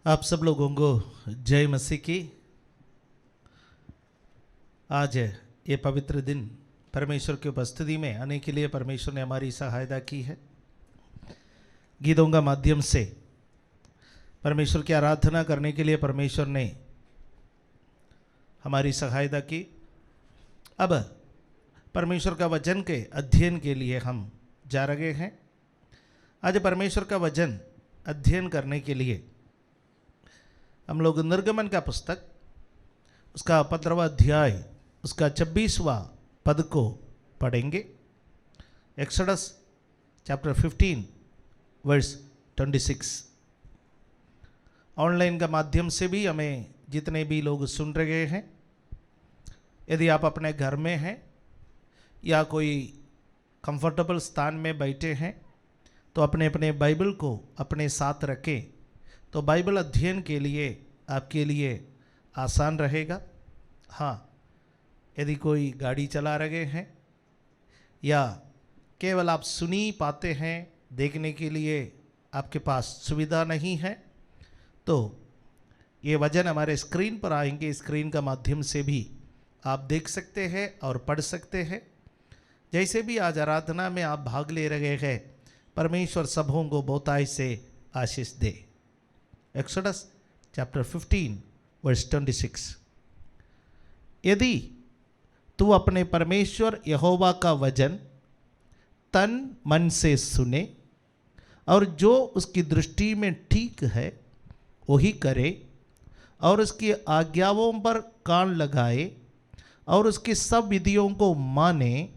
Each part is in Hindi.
आप सब लोगों को जय मसीह की। आज ये पवित्र दिन परमेश्वर की उपस्थिति में आने के लिए परमेश्वर ने हमारी सहायता की है। गीतों का माध्यम से परमेश्वर की आराधना करने के लिए परमेश्वर ने हमारी सहायता की। अब परमेश्वर का वचन के अध्ययन के लिए हम जा रहे हैं। आज परमेश्वर का वचन अध्ययन करने के लिए हम लोग निर्गमन का पुस्तक उसका 15वां अध्याय उसका 26वां पद को पढ़ेंगे। Exodus chapter 15 verse 26। ऑनलाइन का माध्यम से भी हमें जितने भी लोग सुन रहे हैं, यदि आप अपने घर में हैं या कोई कंफर्टेबल स्थान में बैठे हैं तो अपने अपने बाइबल को अपने साथ रखें, तो बाइबल अध्ययन के लिए आपके लिए आसान रहेगा। हाँ, यदि कोई गाड़ी चला रहे हैं या केवल आप सुन ही पाते हैं, देखने के लिए आपके पास सुविधा नहीं है, तो ये वचन हमारे स्क्रीन पर आएंगे। स्क्रीन का माध्यम से भी आप देख सकते हैं और पढ़ सकते हैं। जैसे भी आज आराधना में आप भाग ले रहे हैं, परमेश्वर सबों को बहुतायत से आशीष दे। Exodus chapter 15 verse 26। यदि तू अपने परमेश्वर यहोवा का वचन तन मन से सुने और जो उसकी दृष्टि में ठीक है वही करे और उसकी आज्ञाओं पर कान लगाए और उसकी सब विधियों को माने,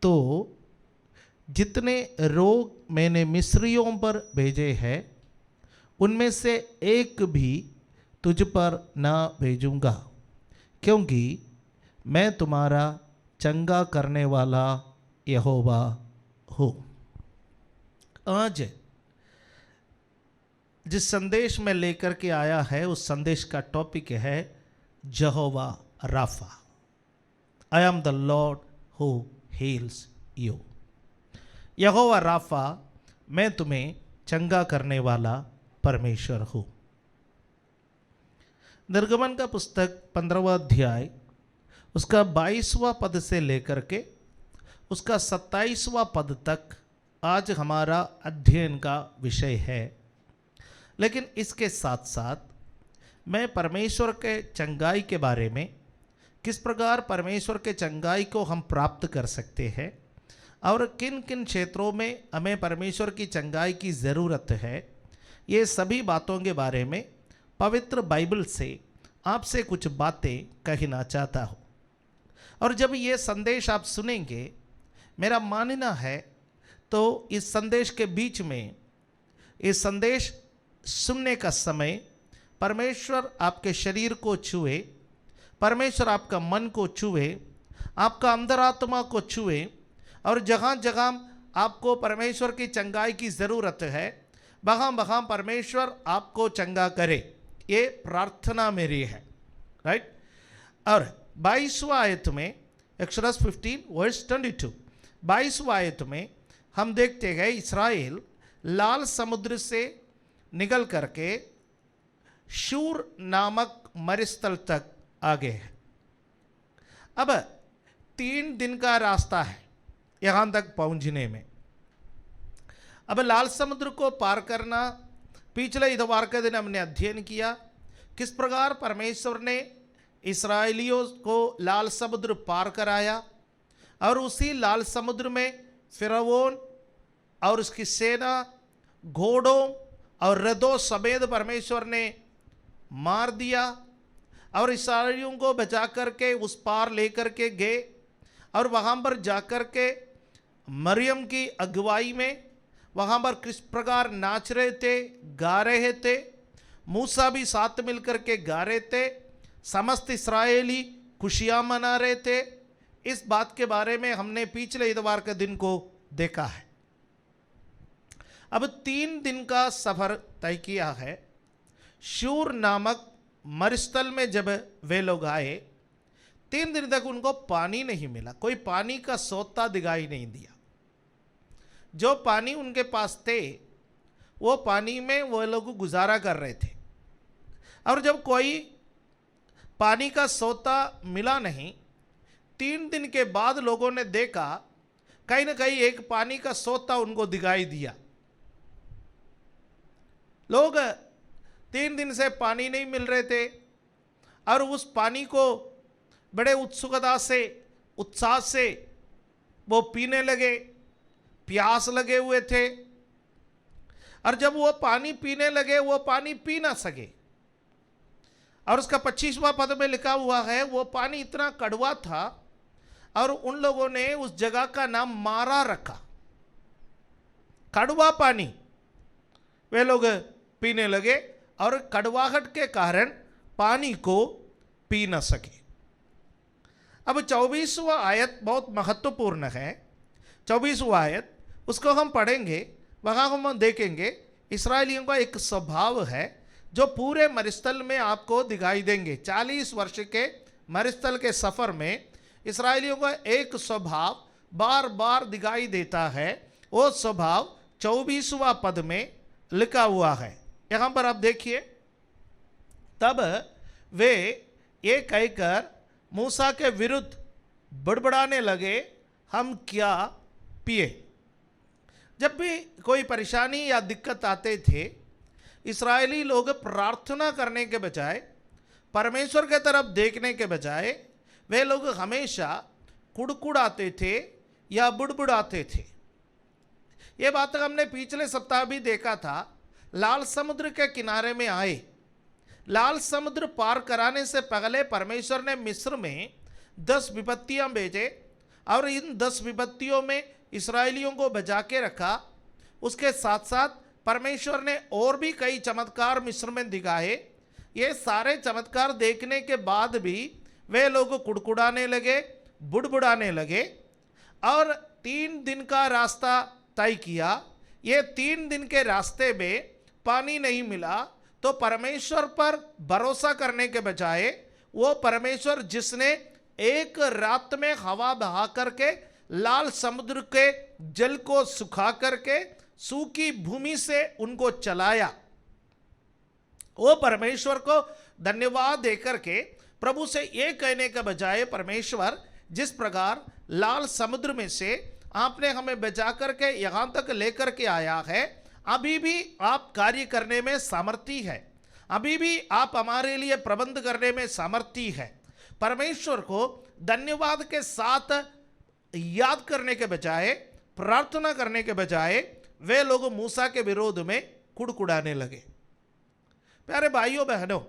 तो जितने रोग मैंने मिस्रियों पर भेजे हैं उनमें से एक भी तुझ पर ना भेजूंगा, क्योंकि मैं तुम्हारा चंगा करने वाला यहोवा हूँ। आज जिस संदेश में लेकर के आया है उस संदेश का टॉपिक है यहोवा राफा। I am the Lord who heals you. यहोवा राफा, मैं तुम्हें चंगा करने वाला परमेश्वर हूँ। निर्गमन का पुस्तक 15वां अध्याय उसका 22वां पद से लेकर के उसका 27वां पद तक आज हमारा अध्ययन का विषय है। लेकिन इसके साथ साथ मैं परमेश्वर के चंगाई के बारे में, किस प्रकार परमेश्वर के चंगाई को हम प्राप्त कर सकते हैं और किन किन क्षेत्रों में हमें परमेश्वर की चंगाई की ज़रूरत है, ये सभी बातों के बारे में पवित्र बाइबल से आपसे कुछ बातें कहना चाहता हूँ। और जब ये संदेश आप सुनेंगे, मेरा मानना है तो इस संदेश के बीच में, इस संदेश सुनने का समय परमेश्वर आपके शरीर को छुए, परमेश्वर आपका मन को छुए, आपका अंतरात्मा को छुए, और जहाँ जहाँ आपको परमेश्वर की चंगाई की ज़रूरत है वहाँ वहाँ परमेश्वर आपको चंगा करे। ये प्रार्थना मेरी है, राइट। और 22वां आयत में, एक्सोडस 15 वर्स 22, 22वां आयत में हम देखते हैं इस्राएल लाल समुद्र से निकल करके शूर नामक मरुस्थल तक आ गए हैं। अब 3 दिन का रास्ता है यहाँ तक पहुँचने में। अब लाल समुद्र को पार करना, पिछले इतवार के दिन हमने अध्ययन किया किस प्रकार परमेश्वर ने इस्राएलियों को लाल समुद्र पार कराया, और उसी लाल समुद्र में फिरौन और उसकी सेना, घोड़ों और रथों समेत परमेश्वर ने मार दिया और इस्राएलियों को बचा करके उस पार लेकर के गए। और वहाँ पर जाकर के मरियम की अगुवाई में वहाँ पर किस प्रकार नाच रहे थे, गा रहे थे, मूसा भी साथ मिलकर के गा रहे थे, समस्त इस्राएली खुशियाँ मना रहे थे। इस बात के बारे में हमने पिछले इतवार के दिन को देखा है। अब 3 दिन का सफ़र तय किया है। शूर नामक मरुस्थल में जब वे लोग आए, 3 दिन तक उनको पानी नहीं मिला, कोई पानी का सोता दिखाई नहीं दिया। जो पानी उनके पास थे वो पानी में वो लोग गुजारा कर रहे थे। और जब कोई पानी का सोता मिला नहीं, 3 दिन के बाद लोगों ने देखा कहीं ना कहीं एक पानी का सोता उनको दिखाई दिया। लोग 3 दिन से पानी नहीं मिल रहे थे और उस पानी को बड़े उत्सुकता से, उत्साह से वो पीने लगे, प्यास लगे हुए थे। और जब वो पानी पीने लगे, वो पानी पी ना सके। और उसका 25वां पद में लिखा हुआ है, वो पानी इतना कड़वा था और उन लोगों ने उस जगह का नाम मारा रखा। कड़वा पानी वे लोग पीने लगे और कड़वाहट के कारण पानी को पी न सके। अब 24वां आयत बहुत महत्वपूर्ण है। 24वां आयत उसको हम पढ़ेंगे, वहाँ हम देखेंगे इस्राएलियों का एक स्वभाव है जो पूरे मरुस्थल में आपको दिखाई देंगे। 40 वर्ष के मरुस्थल के सफ़र में इस्राएलियों का एक स्वभाव बार बार दिखाई देता है। वो स्वभाव 24वां पद में लिखा हुआ है। यहाँ पर आप देखिए, तब वे ये कहकर मूसा के विरुद्ध बड़बड़ाने लगे, हम क्या पिए। जब भी कोई परेशानी या दिक्कत आते थे, इस्राएली लोग प्रार्थना करने के बजाय, परमेश्वर के तरफ देखने के बजाय वे लोग हमेशा कुड़कुड़ाते थे या बुड़बुड़ाते थे। ये बात हमने पिछले सप्ताह भी देखा था। लाल समुद्र के किनारे में आए, लाल समुद्र पार कराने से पहले परमेश्वर ने मिस्र में 10 विपत्तियां भेजे और इन 10 विपत्तियों में इस्राएलियों को बचा के रखा। उसके साथ साथ परमेश्वर ने और भी कई चमत्कार मिस्र में दिखाए। ये सारे चमत्कार देखने के बाद भी वे लोग कुड़कुड़ाने लगे, बुड़बुड़ाने लगे और 3 दिन का रास्ता तय किया। ये 3 दिन के रास्ते में पानी नहीं मिला तो परमेश्वर पर भरोसा करने के बजाय, वो परमेश्वर जिसने एक रात में हवा बहा करके लाल समुद्र के जल को सुखा करके सूखी भूमि से उनको चलाया, वो परमेश्वर को धन्यवाद देकर के प्रभु से ये कहने के बजाय, परमेश्वर जिस प्रकार लाल समुद्र में से आपने हमें बचा करके यहाँ तक लेकर के आया है, अभी भी आप कार्य करने में सामर्थी है, अभी भी आप हमारे लिए प्रबंध करने में सामर्थी है। परमेश्वर को धन्यवाद के साथ याद करने के बजाय, प्रार्थना करने के बजाय वे लोग मूसा के विरोध में कुड़कुड़ाने लगे। प्यारे भाइयों बहनों,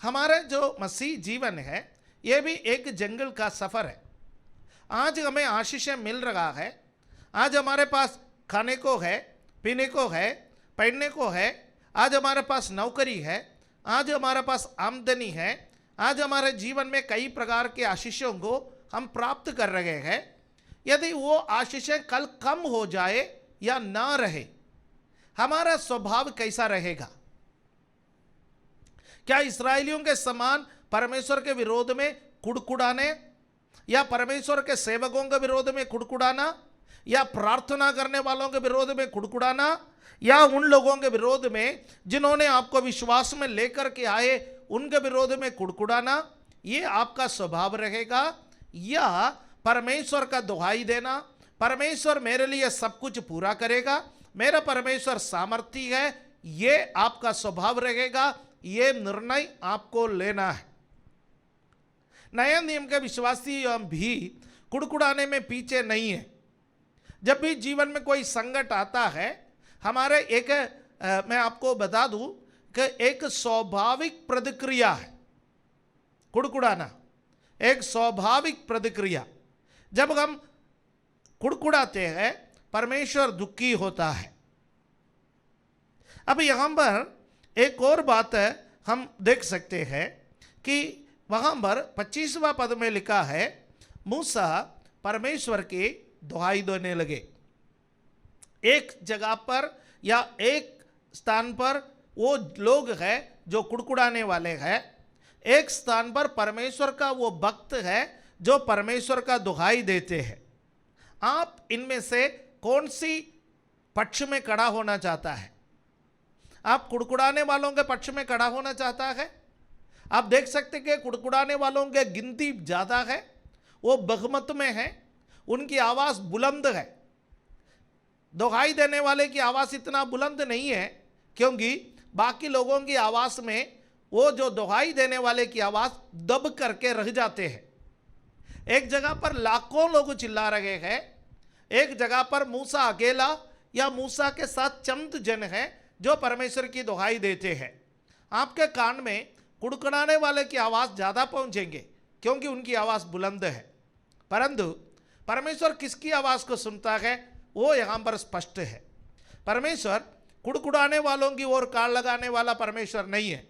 हमारा जो मसीह जीवन है ये भी एक जंगल का सफ़र है। आज हमें आशीषें मिल रहा है, आज हमारे पास खाने को है, पीने को है, पहनने को है, आज हमारे पास नौकरी है, आज हमारे पास आमदनी है, आज हमारे जीवन में कई प्रकार के आशीषों को हम प्राप्त कर रहे हैं। यदि वो आशीषें कल कम हो जाए या ना रहे, हमारा स्वभाव कैसा रहेगा? क्या इस्राएलियों के समान परमेश्वर के विरोध में कुड़कुड़ाने, या परमेश्वर के सेवकों के विरोध में कुड़कुड़ाना, या प्रार्थना करने वालों के विरोध में कुड़कुड़ाना, या उन लोगों के विरोध में जिन्होंने आपको विश्वास में लेकर के आए उनके विरोध में कुड़कुड़ाना, ये आपका स्वभाव रहेगा? या परमेश्वर का दुहाई देना, परमेश्वर मेरे लिए सब कुछ पूरा करेगा, मेरा परमेश्वर सामर्थी है, ये आपका स्वभाव रहेगा? ये निर्णय आपको लेना है। नया नियम के विश्वासी भी कुड़कुड़ाने में पीछे नहीं है। जब भी जीवन में कोई संकट आता है, हमारे एक मैं आपको बता दूं कि एक स्वाभाविक प्रतिक्रिया है कुड़कुड़ाना, एक स्वाभाविक प्रतिक्रिया। जब हम कुड़कुड़ाते हैं, परमेश्वर दुखी होता है। अब यहाँ पर एक और बात है, हम देख सकते हैं कि वहाँ पर 25वां पद में लिखा है, मूसा परमेश्वर की दुहाई देने लगे। एक जगह पर या एक स्थान पर वो लोग हैं जो कुड़कुड़ाने वाले हैं, एक स्थान पर परमेश्वर का वो भक्त है जो परमेश्वर का दुहाई देते हैं। आप इनमें से कौन सी पक्ष में खड़ा होना चाहता है? आप कुड़कुड़ाने वालों के पक्ष में खड़ा होना चाहता है? आप देख सकते कि कुड़कुड़ाने वालों की गिनती ज़्यादा है, वो बहुमत में है, उनकी आवाज़ बुलंद है। दुहाई देने वाले की आवाज़ इतना बुलंद नहीं है, क्योंकि बाकी लोगों की आवाज़ में वो जो दुहाई देने वाले की आवाज़ दब करके रह जाते हैं। एक जगह पर लाखों लोग चिल्ला रहे हैं, एक जगह पर मूसा अकेला या मूसा के साथ चंद जन हैं जो परमेश्वर की दुहाई देते हैं। आपके कान में कुड़कुड़ाने वाले की आवाज़ ज़्यादा पहुंचेंगे, क्योंकि उनकी आवाज़ बुलंद है। परंतु परमेश्वर किसकी आवाज़ को सुनता है, वो यहाँ पर स्पष्ट है। परमेश्वर कुड़कुड़ाने वालों की ओर कान लगाने वाला परमेश्वर नहीं है।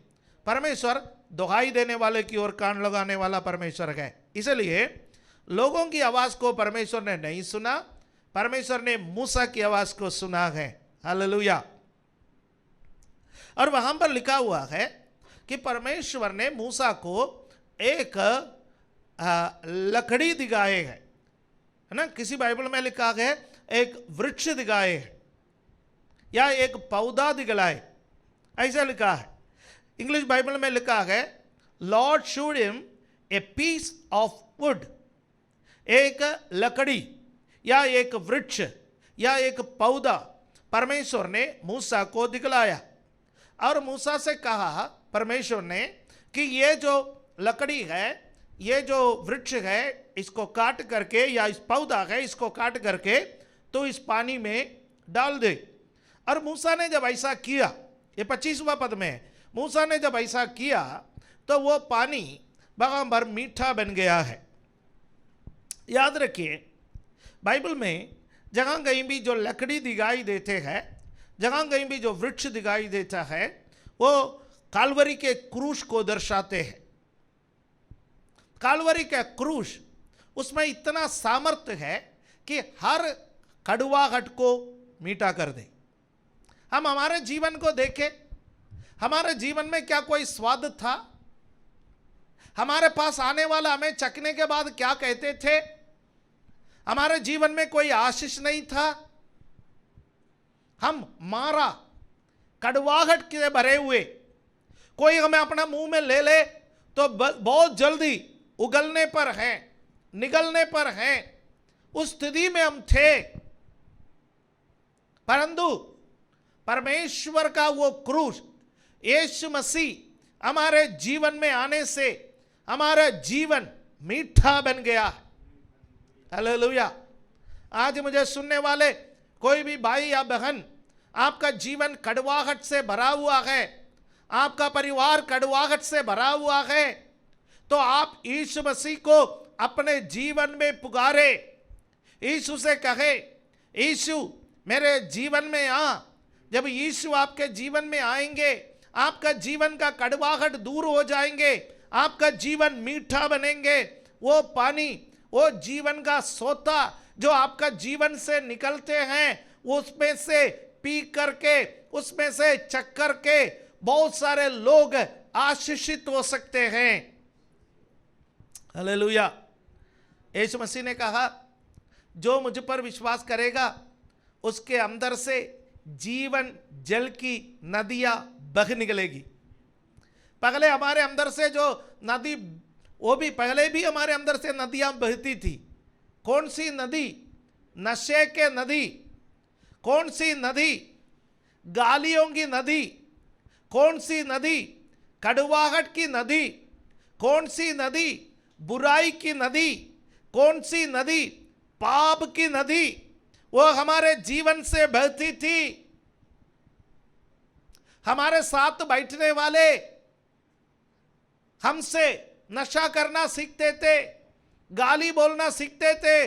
परमेश्वर दुहाई देने वाले की ओर कान लगाने वाला परमेश्वर है। इसलिए लोगों की आवाज़ को परमेश्वर ने नहीं सुना, परमेश्वर ने मूसा की आवाज़ को सुना है। हालेलुया। और वहाँ पर लिखा हुआ है कि परमेश्वर ने मूसा को एक लकड़ी दिखाए है ना। किसी बाइबल में लिखा है एक वृक्ष दिखाए है या एक पौधा दिखलाए, ऐसा लिखा है। इंग्लिश बाइबल में लिखा है Lord showed him a piece of wood. एक लकड़ी या एक वृक्ष या एक पौधा परमेश्वर ने मूसा को दिखलाया और मूसा से कहा परमेश्वर ने कि ये जो लकड़ी है, ये जो वृक्ष है, इसको काट करके, या इस पौधा है इसको काट करके तो इस पानी में डाल दे। और मूसा ने जब ऐसा किया, ये 25वां पद में है, मूसा ने जब ऐसा किया तो वो पानी बराबर मीठा बन गया है। याद रखिए, बाइबल में जहाँ कहीं भी जो लकड़ी दिखाई देते हैं, जहाँ कहीं भी जो वृक्ष दिखाई देता है, वो कालवरी के क्रूस को दर्शाते हैं। कालवरी का क्रूस, उसमें इतना सामर्थ्य है कि हर कड़वाहट को मीठा कर दे। हम हमारे जीवन को देखें, हमारे जीवन में क्या कोई स्वाद था? हमारे पास आने वाला हमें चखने के बाद क्या कहते थे? हमारे जीवन में कोई आशीष नहीं था। हम मारा कड़वाहट के भरे हुए, कोई हमें अपना मुंह में ले ले तो बहुत जल्दी उगलने पर है, निगलने पर है, उस स्थिति में हम थे। परंतु परमेश्वर का वो क्रूस, यीशु मसीह हमारे जीवन में आने से हमारा जीवन मीठा बन गया। हालेलुया। आज मुझे सुनने वाले कोई भी भाई या बहन, आपका जीवन कड़वाहट से भरा हुआ है, आपका परिवार कड़वाहट से भरा हुआ है, तो आप यीशु मसीह को अपने जीवन में पुकारे, यीशु से कहे यीशु मेरे जीवन में आ। जब यीशु आपके जीवन में आएंगे, आपका जीवन का कड़वाहट दूर हो जाएंगे, आपका जीवन मीठा बनेंगे। वो पानी, वो जीवन का सोता जो आपका जीवन से निकलते हैं, उसमें से पी करके, उसमें से चख करके बहुत सारे लोग आशीषित हो सकते हैं। हालेलुया। यीशु मसीह ने कहा जो मुझ पर विश्वास करेगा उसके अंदर से जीवन जल की नदियां बह निकलेगी। पहले हमारे अंदर से जो नदी, वो भी पहले भी हमारे अंदर से नदियां बहती थी। कौन सी नदी? नशे के नदी। कौन सी नदी? गालियों की नदी। कौन सी नदी? कड़वाहट की नदी। कौन सी नदी? बुराई की नदी। कौन सी नदी? पाप की नदी। वो हमारे जीवन से बहती थी। हमारे साथ बैठने वाले हमसे नशा करना सीखते थे, गाली बोलना सीखते थे,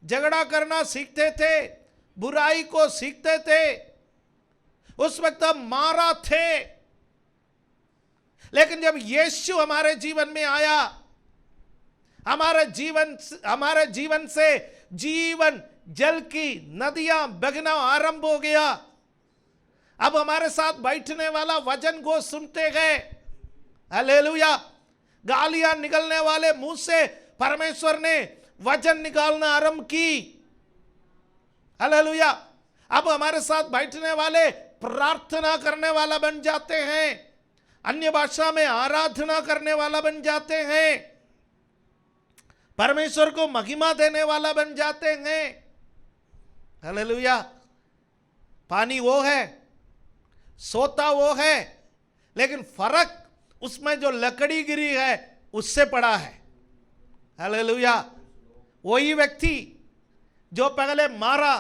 झगड़ा करना सीखते थे, बुराई को सीखते थे। उस वक्त हम मारा थे, लेकिन जब यीशु हमारे जीवन में आया, हमारे जीवन से जीवन जल की नदियां बगना आरंभ हो गया। अब हमारे साथ बैठने वाला वचन को सुनते गए। हालेलुया। गालियां निकलने वाले मुंह से परमेश्वर ने वचन निकालना आरंभ की। हालेलुया। अब हमारे साथ बैठने वाले प्रार्थना करने वाला बन जाते हैं, अन्य भाषा में आराधना करने वाला बन जाते हैं, परमेश्वर को महिमा देने वाला बन जाते हैं। हालेलुया। पानी वो है, सोता वो है, लेकिन फर्क उसमें जो लकड़ी गिरी है उससे पड़ा है। हालेलुया। वही व्यक्ति जो पहले मारा,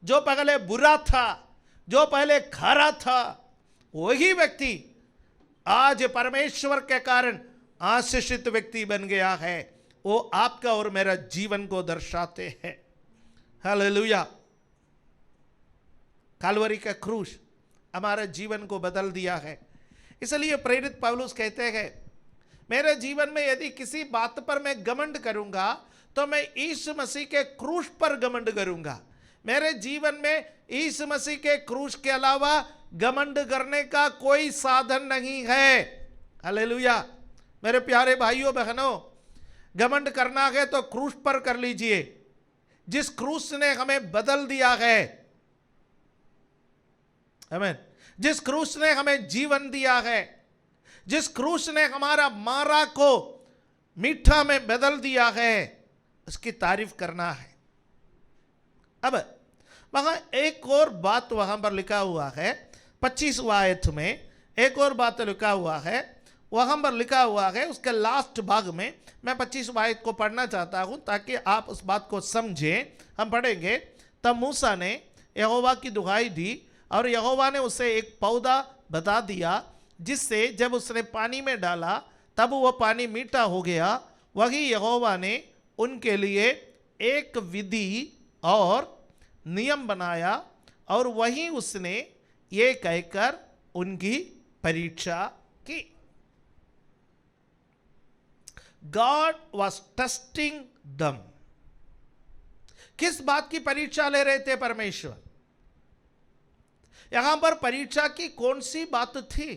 जो पहले बुरा था, जो पहले खरा था, वही व्यक्ति आज परमेश्वर के कारण आशीषित व्यक्ति बन गया है। वो आपका और मेरा जीवन को दर्शाते हैं। हालेलुया। काल्वरी का क्रूस हमारे जीवन को बदल दिया है। इसलिए प्रेरित पौलुस कहते हैं, मेरे जीवन में यदि किसी बात पर मैं घमंड करूंगा तो मैं यीशु मसीह के क्रूस पर घमंड करूंगा। मेरे जीवन में यीशु मसीह के क्रूस के अलावा घमंड करने का कोई साधन नहीं है। हालेलुया। मेरे प्यारे भाइयों बहनों, घमंड करना है तो क्रूस पर कर लीजिए, जिस क्रूस ने हमें बदल दिया है। आमीन। जिस क्रूस ने हमें जीवन दिया है, जिस क्रूस ने हमारा मारा को मीठा में बदल दिया है, उसकी तारीफ करना है। अब वहां एक और बात वहां पर लिखा हुआ है, 25वां आयत में एक और बात लिखा हुआ है। वहां पर लिखा हुआ है, उसके लास्ट भाग में मैं 25वां आयत को पढ़ना चाहता हूं ताकि आप उस बात को समझें। हम पढ़ेंगे, तब मूसा ने यहोवा की दुहाई दी और यहोवा ने उसे एक पौधा बता दिया, जिससे जब उसने पानी में डाला तब वह पानी मीठा हो गया। वही यहोवा ने उनके लिए एक विधि और नियम बनाया और वही उसने ये कहकर उनकी परीक्षा की। गॉड वॉज टेस्टिंग दम। किस बात की परीक्षा ले रहे थे परमेश्वर? यहां पर परीक्षा की कौन सी बात थी?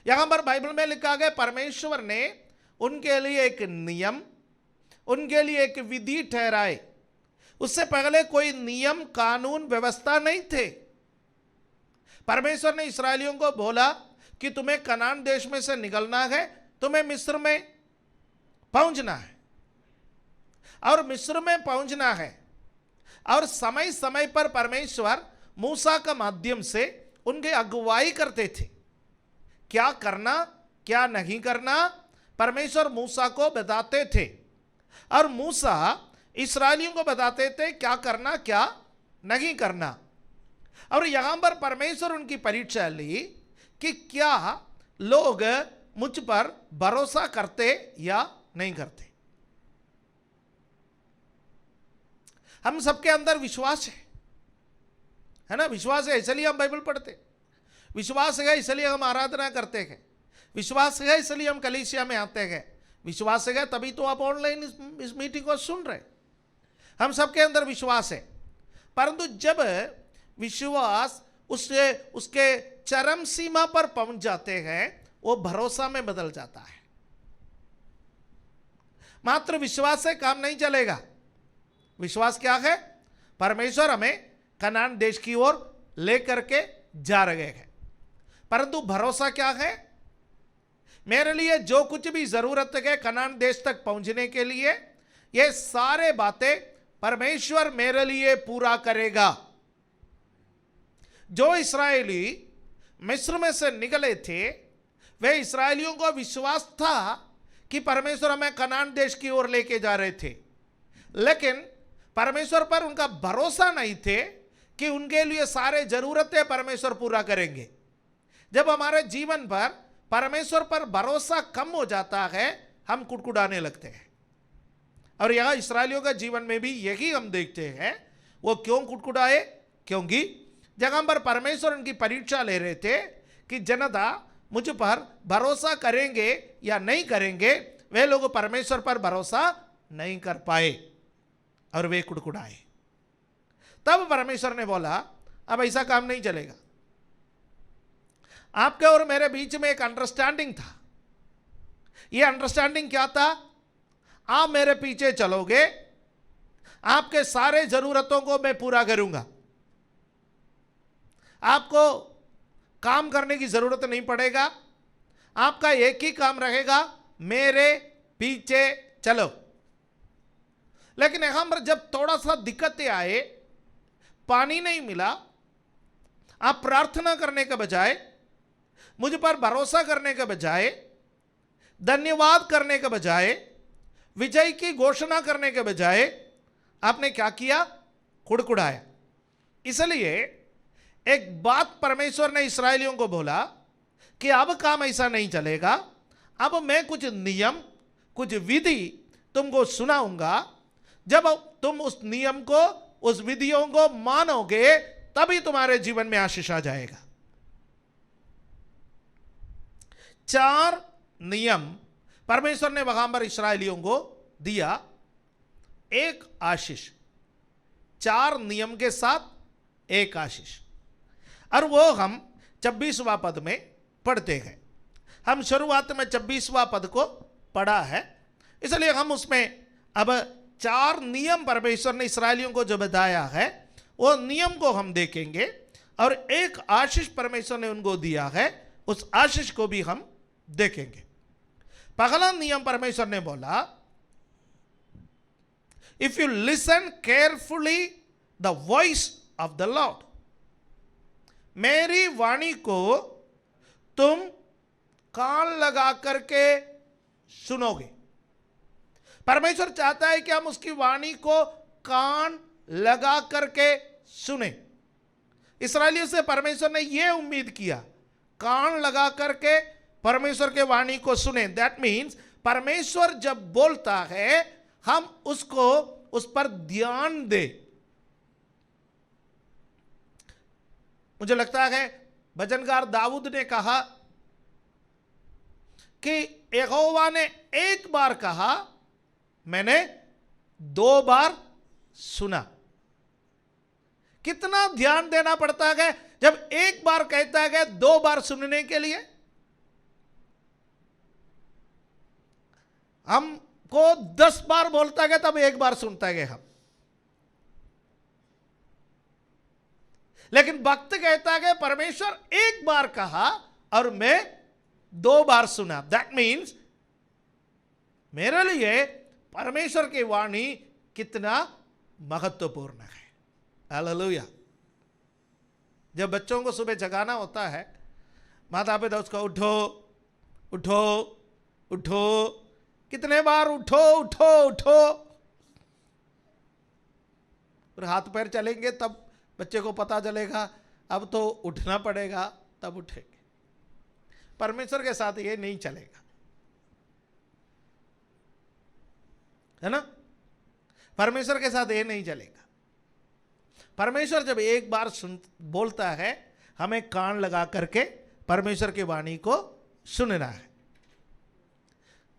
यहां पर बाइबल में लिखा गया, परमेश्वर ने उनके लिए एक नियम, उनके लिए एक विधि ठहराए। उससे पहले कोई नियम कानून व्यवस्था नहीं थे। परमेश्वर ने इस्राएलियों को बोला कि तुम्हें कनान देश में से निकलना है, तुम्हें मिस्र में पहुंचना है और मिस्र में पहुंचना है। और समय समय पर परमेश्वर मूसा का माध्यम से उनके अगुवाई करते थे। क्या करना क्या नहीं करना परमेश्वर मूसा को बताते थे और मूसा इस्राएलियों को बताते थे क्या करना क्या नहीं करना। और यहां पर परमेश्वर उनकी परीक्षा ली कि क्या लोग मुझ पर भरोसा करते या नहीं करते। हम सबके अंदर विश्वास है ना? विश्वास है इसलिए हम बाइबल पढ़ते, विश्वास है इसलिए हम आराधना करते हैं, विश्वास है इसलिए हम कलीसिया में आते हैं, विश्वास है तभी तो आप ऑनलाइन इस मीटिंग को सुन रहे। हम सबके अंदर विश्वास है, परंतु जब विश्वास उसके चरम सीमा पर पहुंच जाते हैं, वो भरोसा में बदल जाता है। मात्र विश्वास से काम नहीं चलेगा। विश्वास क्या है? परमेश्वर हमें कनान देश की ओर लेकर के जा रहे हैं, परंतु भरोसा क्या है? मेरे लिए जो कुछ भी जरूरत है कनान देश तक पहुंचने के लिए, ये सारे बातें परमेश्वर मेरे लिए पूरा करेगा। जो इस्राएली मिस्र में से निकले थे, वे इस्राएलियों को विश्वास था कि परमेश्वर हमें कनान देश की ओर लेके जा रहे थे, लेकिन परमेश्वर पर उनका भरोसा नहीं थे कि उनके लिए सारे जरूरतें परमेश्वर पूरा करेंगे। जब हमारे जीवन पर परमेश्वर पर भरोसा कम हो जाता है, हम कुड़कुड़ाने लगते हैं। और यहां इस्राएलियों का जीवन में भी यही हम देखते हैं। वो क्यों कुड़कुड़ाए? क्योंकि जगह पर परमेश्वर उनकी परीक्षा ले रहे थे कि जनता मुझ पर भरोसा करेंगे या नहीं करेंगे। वे लोग परमेश्वर पर भरोसा नहीं कर पाए और वे कुड़कुड़ाए। तब परमेश्वर ने बोला, अब ऐसा काम नहीं चलेगा। आपके और मेरे बीच में एक अंडरस्टैंडिंग था। यह अंडरस्टैंडिंग क्या था? आप मेरे पीछे चलोगे, आपके सारे जरूरतों को मैं पूरा करूंगा। आपको काम करने की जरूरत नहीं पड़ेगा, आपका एक ही काम रहेगा, मेरे पीछे चलो। लेकिन यहां पर जब थोड़ा सा दिक्कतें आए, पानी नहीं मिला, आप प्रार्थना करने के बजाय, मुझ पर भरोसा करने के बजाय, धन्यवाद करने के बजाय, विजय की घोषणा करने के बजाय आपने क्या किया? कुड़कुड़ाया। इसलिए एक बात परमेश्वर ने इस्राएलियों को बोला कि अब काम ऐसा नहीं चलेगा, अब मैं कुछ नियम, कुछ विधि तुमको सुनाऊंगा। जब तुम उस नियम को, उस विधियों को मानोगे, तभी तुम्हारे जीवन में आशीष आ जाएगा। 4 नियम परमेश्वर ने वहां पर इस्राएलियों को दिया, एक आशीष। 4 नियम के साथ एक आशीष, और वो हम 26वां पद में पढ़ते हैं। हम शुरुआत में 26वां पद को पढ़ा है, इसलिए हम उसमें अब 4 नियम परमेश्वर ने इस्राएलियों को जो बताया है, वो नियम को हम देखेंगे, और एक आशीष परमेश्वर ने उनको दिया है, उस आशीष को भी हम देखेंगे। पहला नियम परमेश्वर ने बोला, if you listen carefully the voice of the Lord, मेरी वाणी को तुम कान लगा करके सुनोगे। परमेश्वर चाहता है कि हम उसकी वाणी को कान लगा करके सुने। इस्राएलियों से परमेश्वर ने यह उम्मीद किया, कान लगा करके परमेश्वर के वाणी को सुने। दैट मीन्स परमेश्वर जब बोलता है, हम उसको, उस पर ध्यान दे। मुझे लगता है भजनकार दाऊद ने कहा कि यहोवा ने एक बार कहा, मैंने 2 बार सुना। कितना ध्यान देना पड़ता है जब एक बार कहता है 2 बार सुनने के लिए। हमको 10 बार बोलता है तब 1 बार सुनता है हम। लेकिन भक्त कहता है परमेश्वर एक बार कहा और मैं 2 बार सुना। दैट मीन्स मेरे लिए परमेश्वर की वाणी कितना महत्वपूर्ण है। हालेलुया। जब बच्चों को सुबह जगाना होता है, माता पिता उसको उठो उठो उठो, कितने बार उठो उठो उठो, और हाथ पैर चलेंगे तब बच्चे को पता चलेगा अब तो उठना पड़ेगा, तब उठेंगे। परमेश्वर के साथ ये नहीं चलेगा, है ना? परमेश्वर के साथ ये नहीं चलेगा। परमेश्वर जब एक बार बोलता है, हमें कान लगा करके परमेश्वर की वाणी को सुनना है।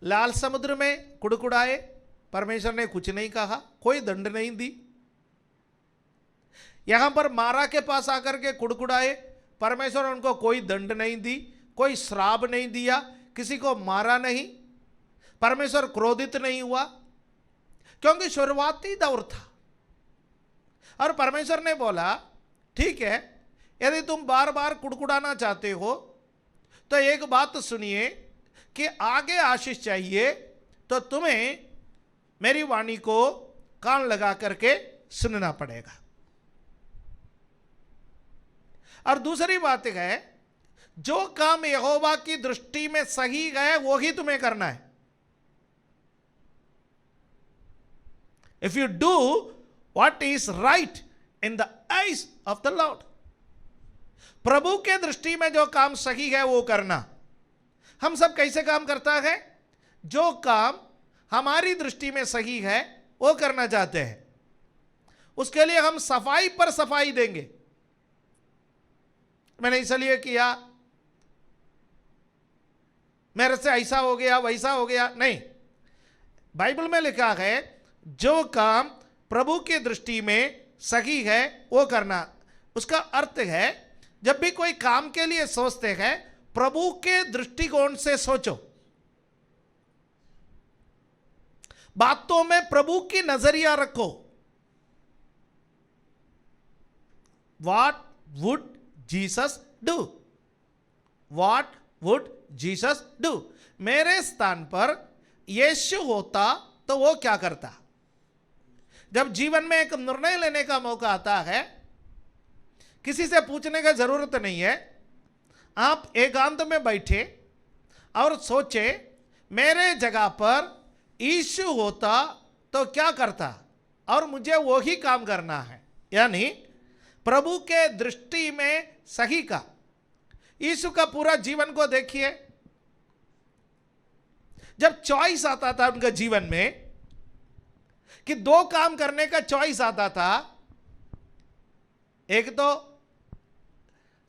लाल समुद्र में कुड़कुड़ाए, परमेश्वर ने कुछ नहीं कहा, कोई दंड नहीं दी। यहां पर मारा के पास आकर के कुड़कुड़ाए, परमेश्वर उनको कोई दंड नहीं दी, कोई श्राप नहीं दिया, किसी को मारा नहीं, परमेश्वर क्रोधित नहीं हुआ, क्योंकि शुरुआती दौर था। और परमेश्वर ने बोला, ठीक है, यदि तुम बार बार कुड़कुड़ाना चाहते हो तो एक बात सुनिए कि आगे आशीष चाहिए तो तुम्हें मेरी वाणी को कान लगा करके सुनना पड़ेगा। और दूसरी बात है, जो काम यहोवा की दृष्टि में सही है वो ही तुम्हें करना है। If you do what is right in the eyes of the Lord, प्रभु के दृष्टि में जो काम सही है वो करना। हम सब कैसे काम करता है? जो काम हमारी दृष्टि में सही है वो करना चाहते हैं, उसके लिए हम सफाई पर सफाई देंगे। मैंने इसलिए किया, मेरे से ऐसा हो गया वैसा हो गया, नहीं। बाइबल में लिखा है जो काम प्रभु की दृष्टि में सही है वो करना। उसका अर्थ है जब भी कोई काम के लिए सोचते हैं, प्रभु के दृष्टिकोण से सोचो, बातों में प्रभु की नजरिया रखो। What would Jesus do? What would Jesus do? मेरे स्थान पर यीशु होता तो वो क्या करता? जब जीवन में एक निर्णय लेने का मौका आता है, किसी से पूछने की जरूरत नहीं है, आप एकांत में बैठे और सोचे मेरे जगह पर यीशु होता तो क्या करता, और मुझे वो ही काम करना है। यानी प्रभु के दृष्टि में सही का। यीशु का पूरा जीवन को देखिए, जब चॉइस आता था उनके जीवन में कि दो काम करने का चॉइस आता था, एक तो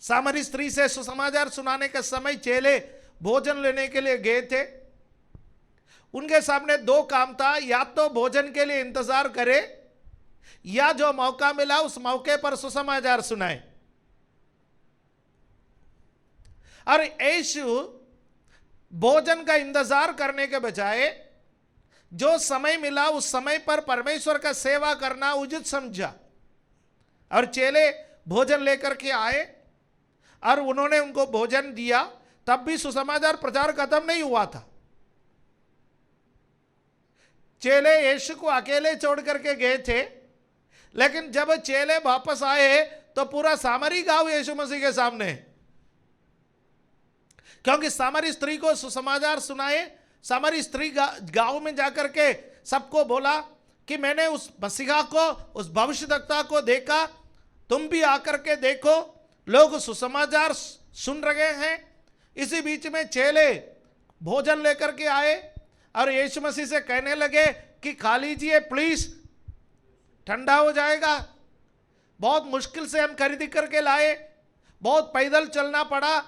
सामरी स्त्री से सुसमाचार सुनाने के समय चेले भोजन लेने के लिए गए थे। उनके सामने दो काम था, या तो भोजन के लिए इंतजार करे या जो मौका मिला उस मौके पर सुसमाचार सुनाए। और यीशु भोजन का इंतजार करने के बजाय जो समय मिला उस समय पर परमेश्वर का सेवा करना उचित समझा। और चेले भोजन लेकर के आए और उन्होंने उनको भोजन दिया, तब भी सुसमाचार प्रचार खत्म नहीं हुआ था। चेले यीशु को अकेले छोड़ करके गए थे, लेकिन जब चेले वापस आए तो पूरा सामरी गांव यीशु मसीह के सामने, क्योंकि सामरी स्त्री को सुसमाचार सुनाए। सामरी स्त्री गांव में जाकर के सबको बोला कि मैंने उस मसीहा को, उस भविष्यद्वक्ता को देखा, तुम भी आकर के देखो। लोग सुसमाचार सुन रहे हैं। इसी बीच में चेले भोजन लेकर के आए और यीशु मसीह से कहने लगे कि खा लीजिए प्लीज, ठंडा हो जाएगा। बहुत मुश्किल से हम खरीदी करके लाए, बहुत पैदल चलना पड़ा,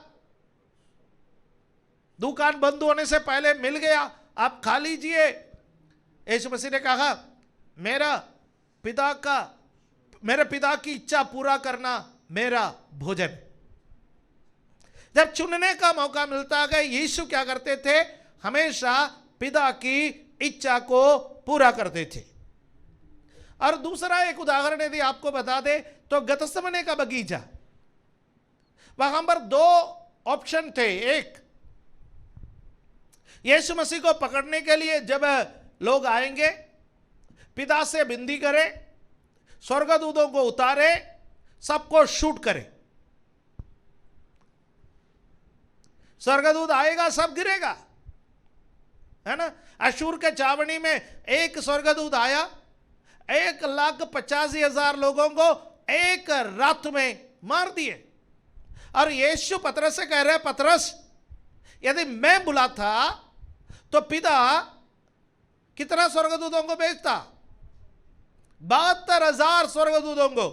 दुकान बंद होने से पहले मिल गया, आप खा लीजिए। यीशु मसीह ने कहा मेरे पिता की इच्छा पूरा करना मेरा भोजन। जब चुनने का मौका मिलता है, यीशु क्या करते थे? हमेशा पिता की इच्छा को पूरा करते थे। और दूसरा एक उदाहरण यदि आपको बता दे तो गतसमने का बगीचा, वहां पर दो ऑप्शन थे। एक, यीशु मसीह को पकड़ने के लिए जब लोग आएंगे, पिता से विनती करें, स्वर्गदूतों को उतारे, सबको शूट करे। स्वर्गदूत आएगा, सब गिरेगा, है ना। अशूर के छावनी में एक स्वर्गदूत आया, 1,85,000 लोगों को एक रात में मार दिए। और यीशु पतरस से कह रहे, पतरस यदि मैं बुलाता तो पिता कितना स्वर्गदूतों को भेजता? 72,000 स्वर्गदूतों को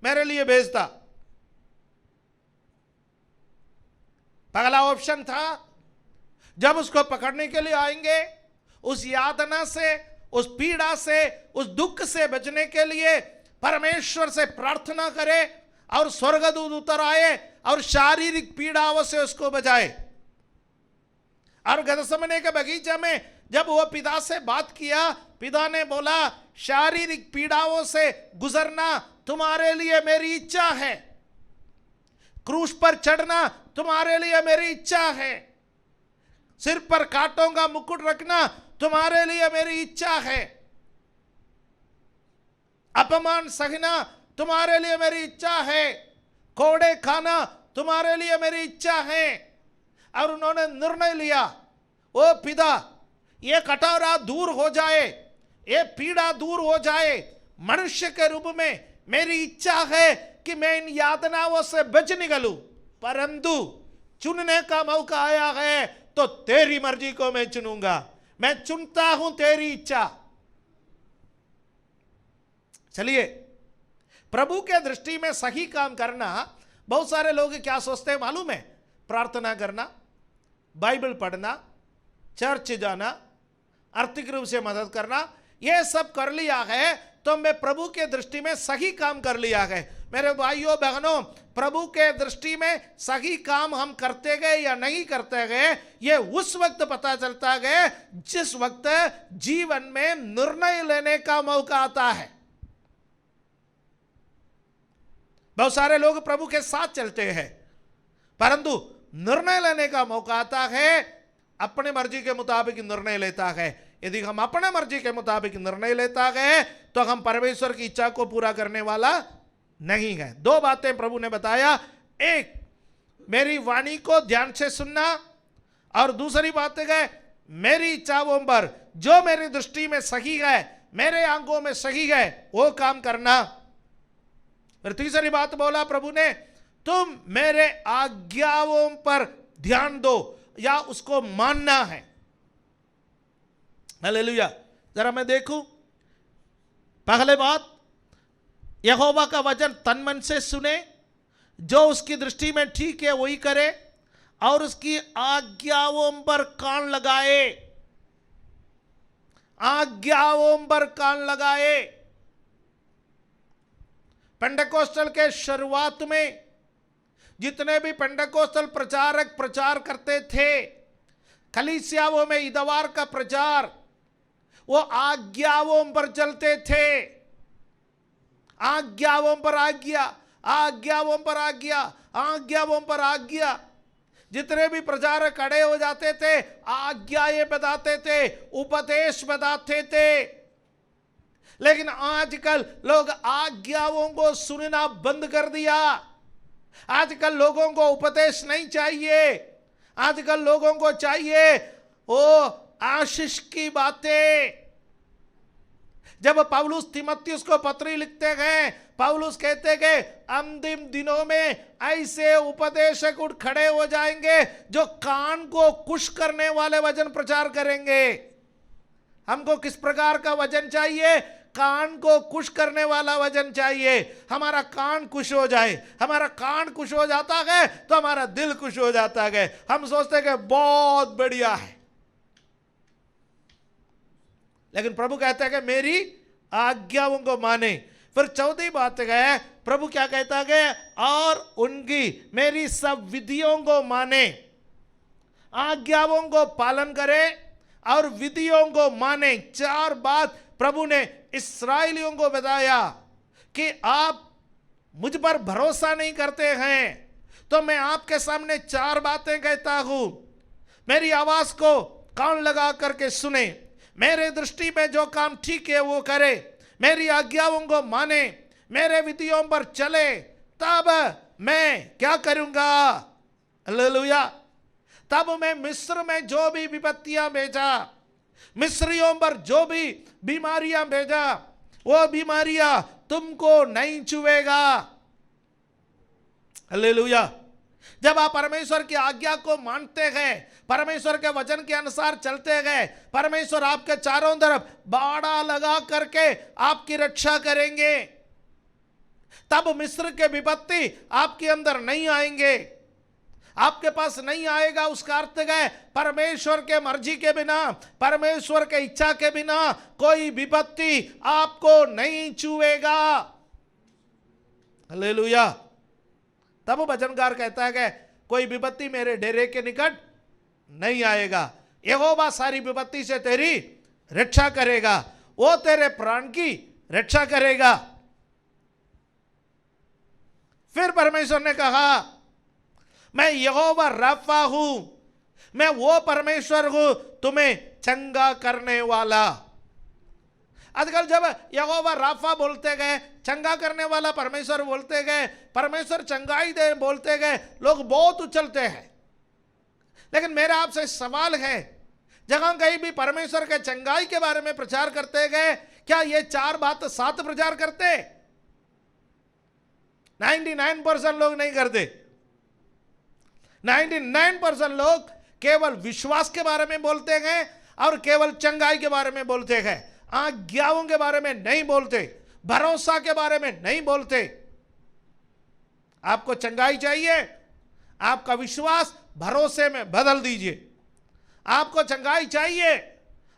मेरे लिए भेजता। पहला ऑप्शन था, जब उसको पकड़ने के लिए आएंगे, उस यातना से, उस पीड़ा से, उस दुख से बचने के लिए परमेश्वर से प्रार्थना करे और स्वर्गदूत उतर आए और शारीरिक पीड़ाओं से उसको बचाए। और गतसमने के बगीचा में जब वो पिता से बात किया, पिता ने बोला शारीरिक पीड़ाओं से गुजरना तुम्हारे लिए मेरी इच्छा है, क्रूस पर चढ़ना तुम्हारे लिए मेरी इच्छा है, सिर पर कांटों का मुकुट रखना तुम्हारे लिए मेरी इच्छा है, अपमान सहना तुम्हारे लिए मेरी इच्छा है, कोड़े खाना तुम्हारे लिए मेरी इच्छा है। और उन्होंने निर्णय लिया, ओ पिता ये कटोरा दूर हो जाए, ये पीड़ा दूर हो जाए, मनुष्य के रूप में मेरी इच्छा है कि मैं इन यातनाओं से बच निकलूं, परंतु चुनने का मौका आया है तो तेरी मर्जी को मैं चुनूंगा, मैं चुनता हूं तेरी इच्छा। चलिए, प्रभु के दृष्टि में सही काम करना, बहुत सारे लोग क्या सोचते हैं मालूम है? प्रार्थना करना, बाइबल पढ़ना, चर्च जाना, आर्थिक रूप से मदद करना, यह सब कर लिया है तो मैं प्रभु के दृष्टि में सही काम कर लिया है। मेरे भाइयों बहनों, प्रभु के दृष्टि में सही काम हम करते गए या नहीं करते गए, ये उस वक्त पता चलता है जिस वक्त जीवन में निर्णय लेने का मौका आता है। बहुत सारे लोग प्रभु के साथ चलते हैं, परंतु निर्णय लेने का मौका आता है, अपने मर्जी के मुताबिक निर्णय लेता है। यदि हम अपने मर्जी के मुताबिक निर्णय लेता है तो हम परमेश्वर की इच्छा को पूरा करने वाला नहीं है। दो बातें प्रभु ने बताया, एक मेरी वाणी को ध्यान से सुनना, और दूसरी बात है मेरी इच्छाओं पर जो मेरी दृष्टि में सही है, मेरे आंखों में सही है, वो काम करना। फिर तीसरी बात बोला प्रभु ने, तुम मेरे आज्ञाओं पर ध्यान दो या उसको मानना है। हालेलुया। जरा मैं देखूं, पहले बात, यहोवा का वचन तन मन से सुने, जो उसकी दृष्टि में ठीक है वही करे, और उसकी आज्ञाओं पर कान लगाए, आज्ञाओं पर कान लगाए। पेंटेकोस्टल के शुरुआत में जितने भी पेंटेकोस्टल प्रचारक प्रचार करते थे, कलीसियाओं में इतवार का प्रचार, वो आज्ञाओं पर चलते थे। आज्ञाओं पर आज्ञा, आज्ञाओं पर आज्ञा, आज्ञाओं पर आज्ञा। जितने भी प्रचारक खड़े हो जाते थे, आज्ञाएं बताते थे, उपदेश बताते थे। लेकिन आजकल लोग आज्ञाओं को सुनना बंद कर दिया। आजकल लोगों को उपदेश नहीं चाहिए, आजकल लोगों को चाहिए वो आशीष की बातें। जब पौलुस तीमुथियुस को पत्री लिखते गए, पौलुस कहते गए अंतिम दिनों में ऐसे उपदेशक उठ खड़े हो जाएंगे जो कान को खुश करने वाले वचन प्रचार करेंगे। हमको किस प्रकार का वचन चाहिए? कान को खुश करने वाला वचन चाहिए। हमारा कान खुश हो जाए, हमारा कान खुश हो जाता है तो हमारा दिल खुश हो जाता है। हम सोचते हैं कि बहुत बढ़िया है, लेकिन प्रभु कहता है कि मेरी आज्ञाओं को माने। फिर चौथी बात है, प्रभु क्या कहता है? और उनकी मेरी सब विधियों को माने, आज्ञाओं को पालन करे और विधियों को माने। चार बात प्रभु ने इस्राएलियों को बताया कि आप मुझ पर भरोसा नहीं करते हैं तो मैं आपके सामने चार बातें कहता हूं। मेरी आवाज को कान लगा करके सुने, मेरे दृष्टि में जो काम ठीक है वो करे, मेरी आज्ञाओं को माने, मेरे विधियों पर चले, तब मैं क्या करूंगा? हालेलुया। तब मैं मिस्र में जो भी विपत्तियां भेजा, मिस्रियों पर जो भी बीमारियां भेजा, वो बीमारियां तुमको नहीं छुएगा। हालेलुया। जब आप परमेश्वर की आज्ञा को मानते हैं, परमेश्वर के वचन के अनुसार चलते गए, परमेश्वर आपके चारों तरफ बाड़ा लगा करके आपकी रक्षा करेंगे। तब मिस्र के विपत्ति आपके अंदर नहीं आएंगे, आपके पास नहीं आएगा। उसका अर्थ है परमेश्वर के मर्जी के बिना, परमेश्वर के इच्छा के बिना कोई विपत्ति आपको नहीं छुएगा। हालेलुया। तब वचनकार कहता है कि कोई विपत्ति मेरे डेरे के निकट नहीं आएगा। यहोवा सारी विपत्ति से तेरी रक्षा करेगा, वो तेरे प्राण की रक्षा करेगा। फिर परमेश्वर ने कहा, मैं यहोवा राफा हूं, मैं वो परमेश्वर हूं तुम्हें चंगा करने वाला। आजकल जब यहोवा राफा बोलते गए, चंगा करने वाला परमेश्वर बोलते गए, परमेश्वर चंगाई दे बोलते गए, लोग बहुत उछलते हैं। लेकिन मेरा आपसे सवाल है, जहां कहीं भी परमेश्वर के चंगाई के बारे में प्रचार करते गए, क्या ये चार बात साथ प्रचार करते? 99% लोग नहीं करते। 99% लोग केवल विश्वास के बारे में बोलते हैं और केवल चंगाई के बारे में बोलते हैं, आज्ञाओं के बारे में नहीं बोलते, भरोसा के बारे में नहीं बोलते। आपको चंगाई चाहिए, आपका विश्वास भरोसे में बदल दीजिए। आपको चंगाई चाहिए,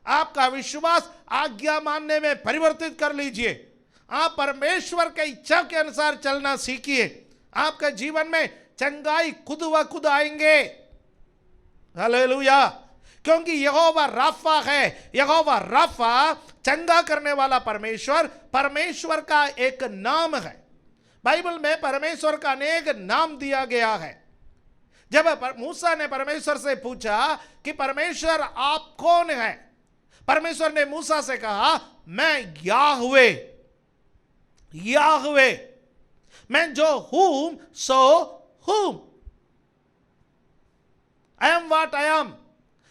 आपका विश्वास आज्ञा मानने में परिवर्तित कर लीजिए। आप परमेश्वर के इच्छा के अनुसार चलना सीखिए, आपके जीवन में चंगाई खुद व खुद आएंगे। हालेलुया। क्योंकि यहोवा राफा है। यहोवा राफा चंगा करने वाला परमेश्वर, परमेश्वर का एक नाम है। बाइबल में परमेश्वर का अनेक नाम दिया गया है। जब मूसा ने परमेश्वर से पूछा कि परमेश्वर आप कौन है, परमेश्वर ने मूसा से कहा, मैं याहवे, याहवे, मैं जो हूं सो हूं। I am what I am,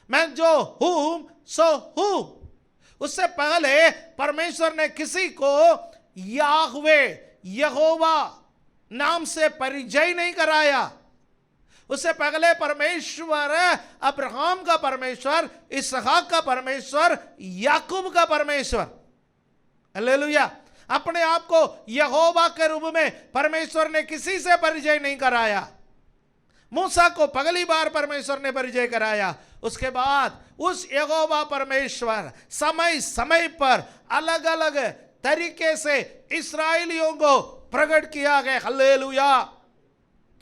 मैं जो हूं सो हूं। उससे पहले परमेश्वर ने किसी को याहवे, यहोवा नाम से परिचय नहीं कराया। उससे पहले परमेश्वर अब्राहम का परमेश्वर, इसहाक का परमेश्वर, याकूब का परमेश्वर, हालेलुया, अपने आप को यहोवा के रूप में परमेश्वर ने किसी से परिचय नहीं कराया। मूसा को पहली बार परमेश्वर ने परिचय कराया। उसके बाद उस यहोवा परमेश्वर समय समय पर अलग अलग तरीके से इस्राएलियों को प्रकट किया गया। हालेलुया,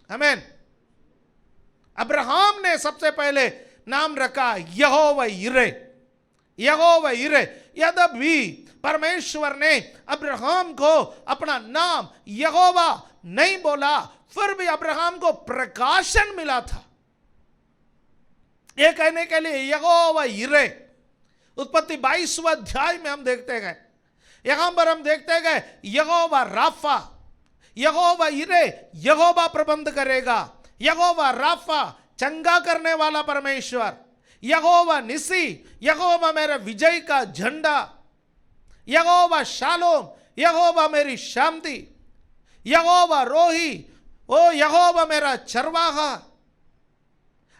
आमीन। अब्राहम ने सबसे पहले नाम रखा यहोवा यिरे, यहोवा यिरे। यद्यपि परमेश्वर ने अब्राहम को अपना नाम यहोवा नहीं बोला, फिर भी अब्राहम को प्रकाशन मिला था ये कहने के लिए यहोवा यिरे। उत्पत्ति 22वां अध्याय में हम देखते गए, यहां पर हम देखते गए यहोवा राफा, यहोवा यिरे, यहोवा प्रबंध करेगा, यहोवा राफा चंगा करने वाला परमेश्वर, यहोवा निसी, यहोवा मेरा विजय का झंडा, यहोवा शालोम, यहोवा मेरी शांति, यहोवा रोही, ओ यहोवा मेरा चरवाहा।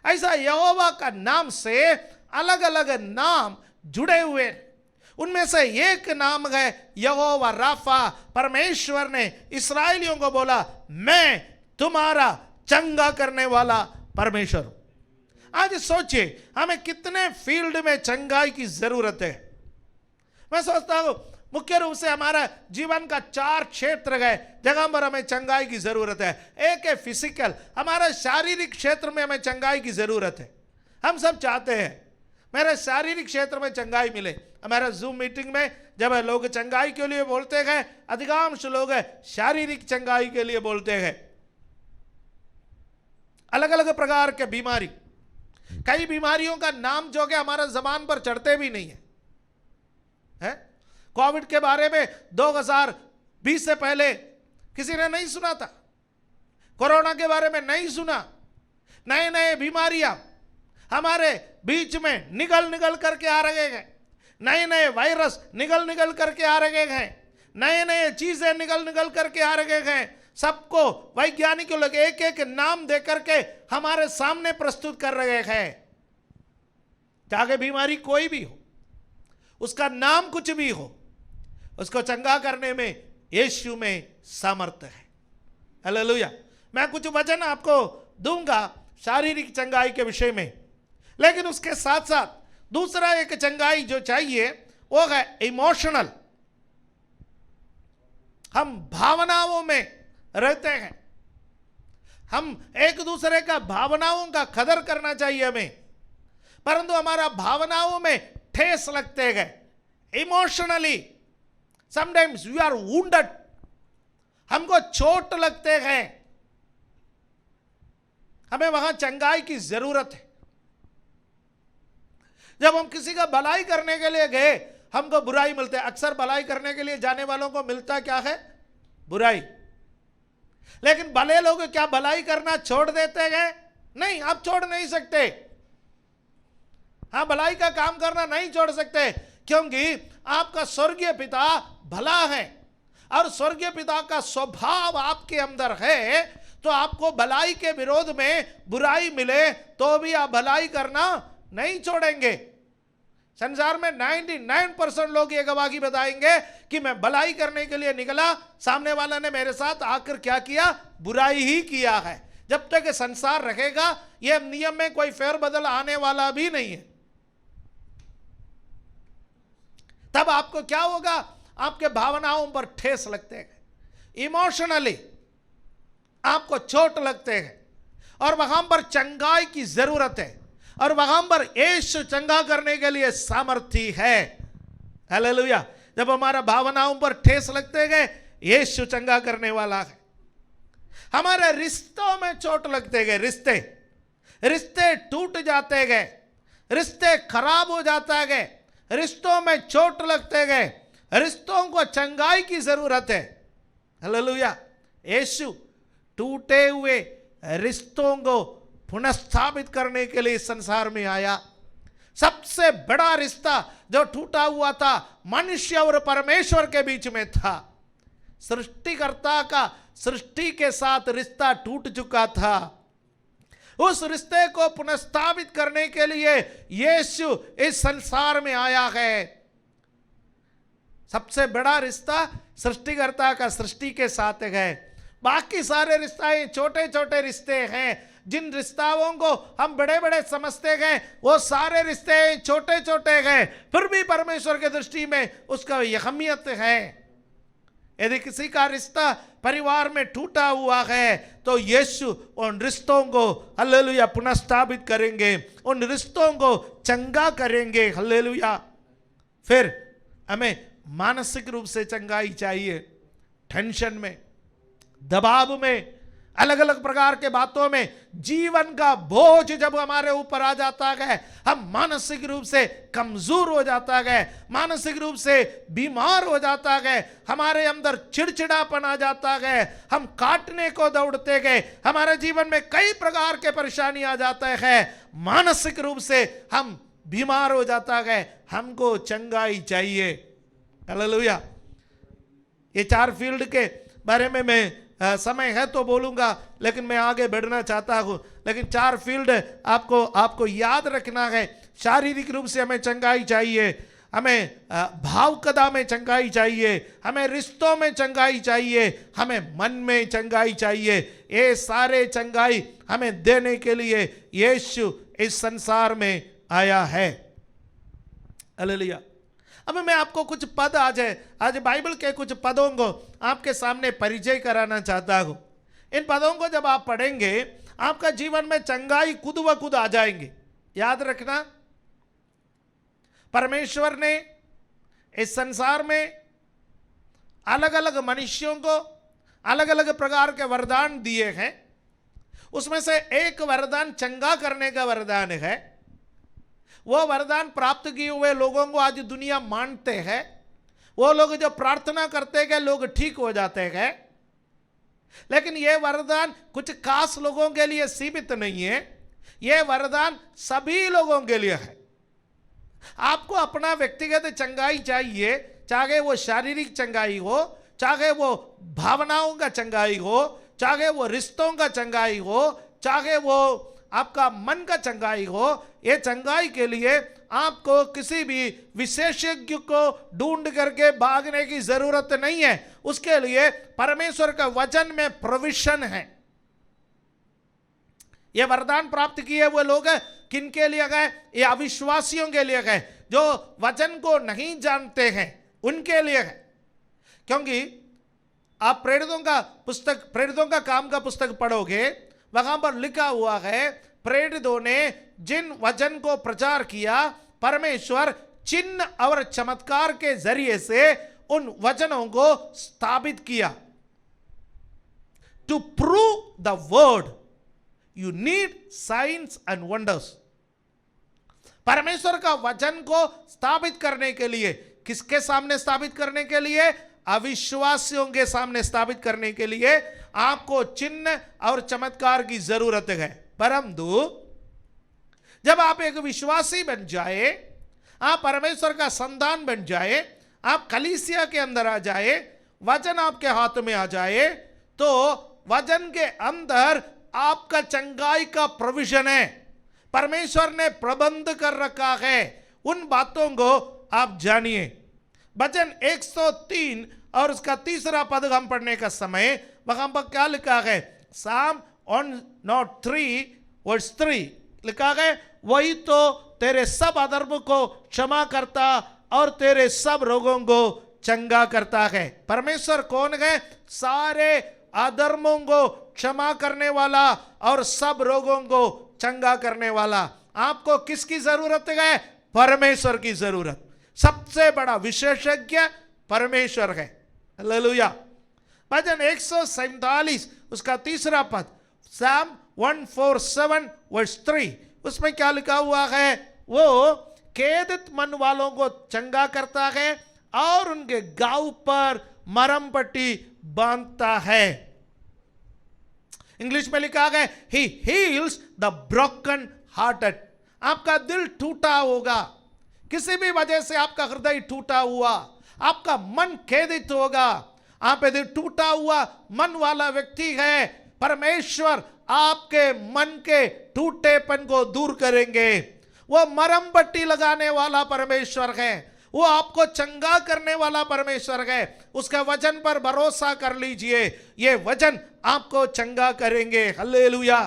ऐसा यहोवा का नाम से अलग अलग नाम जुड़े हुए, उनमें से एक नाम है यहोवा राफा। परमेश्वर ने इस्राएलियों को बोला, मैं तुम्हारा चंगा करने वाला परमेश्वर हूं। आज सोचिए हमें कितने फील्ड में चंगाई की जरूरत है। मैं सोचता हूं मुख्य रूप से हमारा जीवन का 4 क्षेत्र है जहां पर हमें चंगाई की जरूरत है। एक है फिजिकल, हमारा शारीरिक क्षेत्र में हमें चंगाई की जरूरत है। हम सब चाहते हैं मेरे शारीरिक क्षेत्र में चंगाई मिले। हमारा जूम मीटिंग में जब लोग चंगाई के लिए बोलते हैं, अधिकांश लोग शारीरिक चंगाई के लिए बोलते हैं। अलग अलग प्रकार के बीमारी, कई बीमारियों का नाम जो कि हमारा जबान पर चढ़ते भी नहीं है। कोविड के बारे में 2020 से पहले किसी ने नहीं सुना था, कोरोना के बारे में नहीं सुना। नए नए बीमारियां हमारे बीच में निकल निकल करके आ रहे हैं, नए नए वायरस निकल निकल करके आ रहे हैं, नए नए चीजें निकल निकल करके आ रहे हैं। सबको वैज्ञानिकों लोग एक एक नाम दे करके हमारे सामने प्रस्तुत कर रहे हैं। चाहे बीमारी कोई भी हो, उसका नाम कुछ भी हो, उसको चंगा करने में यीशु में सामर्थ्य है। हालेलुया। मैं कुछ वचन आपको दूंगा शारीरिक चंगाई के विषय में, लेकिन उसके साथ साथ दूसरा एक चंगाई जो चाहिए वो है इमोशनल। हम भावनाओं में रहते हैं, हम एक दूसरे का भावनाओं का कदर करना चाहिए हमें, परंतु हमारा भावनाओं में ठेस लगते हैं। Emotionally sometimes we are wounded, हमको चोट लगते हैं, हमें वहां चंगाई की जरूरत है। जब हम किसी का भलाई करने के लिए गए, हमको बुराई मिलते है। अक्सर भलाई करने के लिए जाने वालों को मिलता क्या है? बुराई। लेकिन भले लोग क्या भलाई करना छोड़ देते हैं? नहीं, आप छोड़ नहीं सकते। हाँ, भलाई का काम करना नहीं छोड़ सकते, क्योंकि आपका स्वर्गीय पिता भला है और स्वर्गीय पिता का स्वभाव आपके अंदर है। तो आपको भलाई के विरोध में बुराई मिले तो भी आप भलाई करना नहीं छोड़ेंगे। संसार में 99% लोग ये गवाही बताएंगे कि मैं भलाई करने के लिए निकला, सामने वाला ने मेरे साथ आकर क्या किया? बुराई ही किया है। जब तक संसार रहेगा यह नियम में कोई फेरबदल आने वाला भी नहीं है। तब आपको क्या होगा? आपके भावनाओं पर ठेस लगते हैं, इमोशनली आपको चोट लगते हैं, और वहां पर चंगाई की जरूरत है, और वहां पर यीशु चंगा करने के लिए सामर्थी है। हालेलुया। जब हमारा भावनाओं पर ठेस लगते गए, यीशु चंगा करने वाला है। हमारे रिश्तों में चोट लगते गए, रिश्ते टूट जाते गए, रिश्ते खराब हो जाते गए, रिश्तों में चोट लगते गए, रिश्तों को चंगाई की जरूरत है। हालेलुया। यीशु टूटे हुए रिश्तों को पुनर्स्थापित करने के लिए संसार में आया। सबसे बड़ा रिश्ता जो टूटा हुआ था मनुष्य और परमेश्वर के बीच में था। सृष्टिकर्ता का सृष्टि के साथ रिश्ता टूट चुका था। उस रिश्ते को पुनर्स्थापित करने के लिए यीशु इस संसार में आया है। सबसे बड़ा रिश्ता सृष्टिकर्ता का सृष्टि के साथ है। बाकी सारे रिश्ते छोटे छोटे रिश्ते हैं। जिन रिश्ताओं को हम बड़े बड़े समझते गए वो सारे रिश्ते छोटे छोटे गए, फिर भी परमेश्वर के दृष्टि में उसका अहमियत है। यदि किसी का रिश्ता परिवार में टूटा हुआ है तो यीशु उन रिश्तों को हालेलुया पुनर्स्थापित करेंगे, उन रिश्तों को चंगा करेंगे। हालेलुया। फिर हमें मानसिक रूप से चंगाई चाहिए। टेंशन में, दबाव में, अलग अलग प्रकार के बातों में जीवन का बोझ जब हमारे ऊपर आ जाता है, हम मानसिक रूप से कमजोर हो जाता है, मानसिक रूप से बीमार हो जाता है, हमारे अंदर चिड़चिड़ापन आ जाता है, हम काटने को दौड़ते गए, हमारे जीवन में कई प्रकार के परेशानी आ जाता है, मानसिक रूप से हम बीमार हो जाता है। हमको चंगाई चाहिए। हालेलुया। ये 4 फील्ड के बारे में मैं समय है तो बोलूंगा, लेकिन मैं आगे बढ़ना चाहता हूं। लेकिन 4 फील्ड आपको याद रखना है। शारीरिक रूप से हमें चंगाई चाहिए, हमें भावुकता में चंगाई चाहिए, हमें रिश्तों में चंगाई चाहिए, हमें मन में चंगाई चाहिए। ये सारे चंगाई हमें देने के लिए यीशु इस संसार में आया है। हालेलुया। अब मैं आपको कुछ पद आज बाइबल के कुछ पदों को आपके सामने परिचय कराना चाहता हूं। इन पदों को जब आप पढ़ेंगे आपका जीवन में चंगाई खुद व खुद आ जाएंगे। याद रखना, परमेश्वर ने इस संसार में अलग अलग मनुष्यों को अलग अलग प्रकार के वरदान दिए हैं। उसमें से एक वरदान चंगा करने का वरदान है। वो वरदान प्राप्त किए हुए लोगों को आज दुनिया मानते हैं। वो लोग जो प्रार्थना करते हैं लोग ठीक हो जाते हैं। लेकिन ये वरदान कुछ खास लोगों के लिए सीमित नहीं है, ये वरदान सभी लोगों के लिए है। आपको अपना व्यक्तिगत चंगाई चाहिए, चाहे वो शारीरिक चंगाई हो, चाहे वो भावनाओं का चंगाई हो, चाहे वो रिश्तों का चंगाई हो, चाहे वो आपका मन का चंगाई हो। ये चंगाई के लिए आपको किसी भी विशेषज्ञ को ढूंढ करके भागने की जरूरत नहीं है। उसके लिए परमेश्वर का वचन में प्रोविजन है। ये वरदान प्राप्त किए हुए लोग हैं, किनके लिए गए? ये अविश्वासियों के लिए गए, जो वचन को नहीं जानते हैं उनके लिए है। क्योंकि आप प्रेरितों का काम का पुस्तक पढ़ोगे, वहां पर लिखा हुआ है प्रेरितों ने जिन वचन को प्रचार किया, परमेश्वर चिन्ह और चमत्कार के जरिए से उन वचनों को स्थापित किया। To prove the word you need signs and wonders. परमेश्वर का वचन को स्थापित करने के लिए किसके सामने स्थापित करने के लिए? अविश्वासियों के सामने स्थापित करने के लिए आपको चिन्ह और चमत्कार की जरूरत है। परंतु जब आप एक विश्वासी बन जाए, आप परमेश्वर का संतान बन जाए, आप कलीसिया के अंदर आ जाए, वचन आपके हाथ में आ जाए, तो वचन के अंदर आपका चंगाई का प्रोविजन है। परमेश्वर ने प्रबंध कर रखा है। उन बातों को आप जानिए। वचन 103 और उसका 3 पद हम पढ़ने का समय वहां पर क्या लिखा है? Psalm 103 वर्स 3 लिखा है, वही तो तेरे सब अधर्म को क्षमा करता और तेरे सब रोगों को चंगा करता है। परमेश्वर कौन है? सारे अधर्मों को क्षमा करने वाला और सब रोगों को चंगा करने वाला। आपको किसकी जरूरत है? परमेश्वर की जरूरत। सबसे बड़ा विशेषज्ञ परमेश्वर है। हालेलुया। भजन 147 उसका तीसरा पद, Psalm 147 वर्स 3, उसमें क्या लिखा हुआ है? वो खेदित मन वालों को चंगा करता है और उनके घाव पर मरहम पट्टी बांधता है। इंग्लिश में लिखा है ही हील्स द ब्रोकन हार्टेड। आपका दिल टूटा होगा, किसी भी वजह से आपका हृदय टूटा हुआ, आपका मन खेदित होगा, आप यदि टूटा हुआ मन वाला व्यक्ति है, परमेश्वर आपके मन के टूटेपन को दूर करेंगे। वो मरहम पट्टी लगाने वाला परमेश्वर है, वो आपको चंगा करने वाला परमेश्वर है। उसके वचन पर भरोसा कर लीजिए, ये वचन आपको चंगा करेंगे। हालेलुया,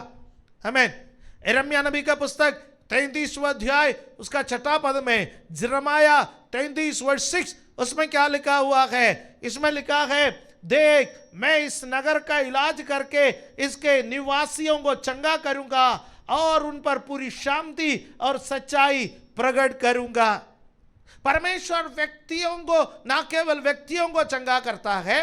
आमीन। यिर्मयाह नबी का पुस्तक 33वां अध्याय उसका 6 पद में, यिर्मयाह 33 वर्स 6, उसमें क्या लिखा हुआ है? इसमें लिखा है, देख मैं इस नगर का इलाज करके इसके निवासियों को चंगा करूंगा और उन पर पूरी शांति और सच्चाई प्रकट करूंगा। परमेश्वर व्यक्तियों को, ना केवल व्यक्तियों को चंगा करता है,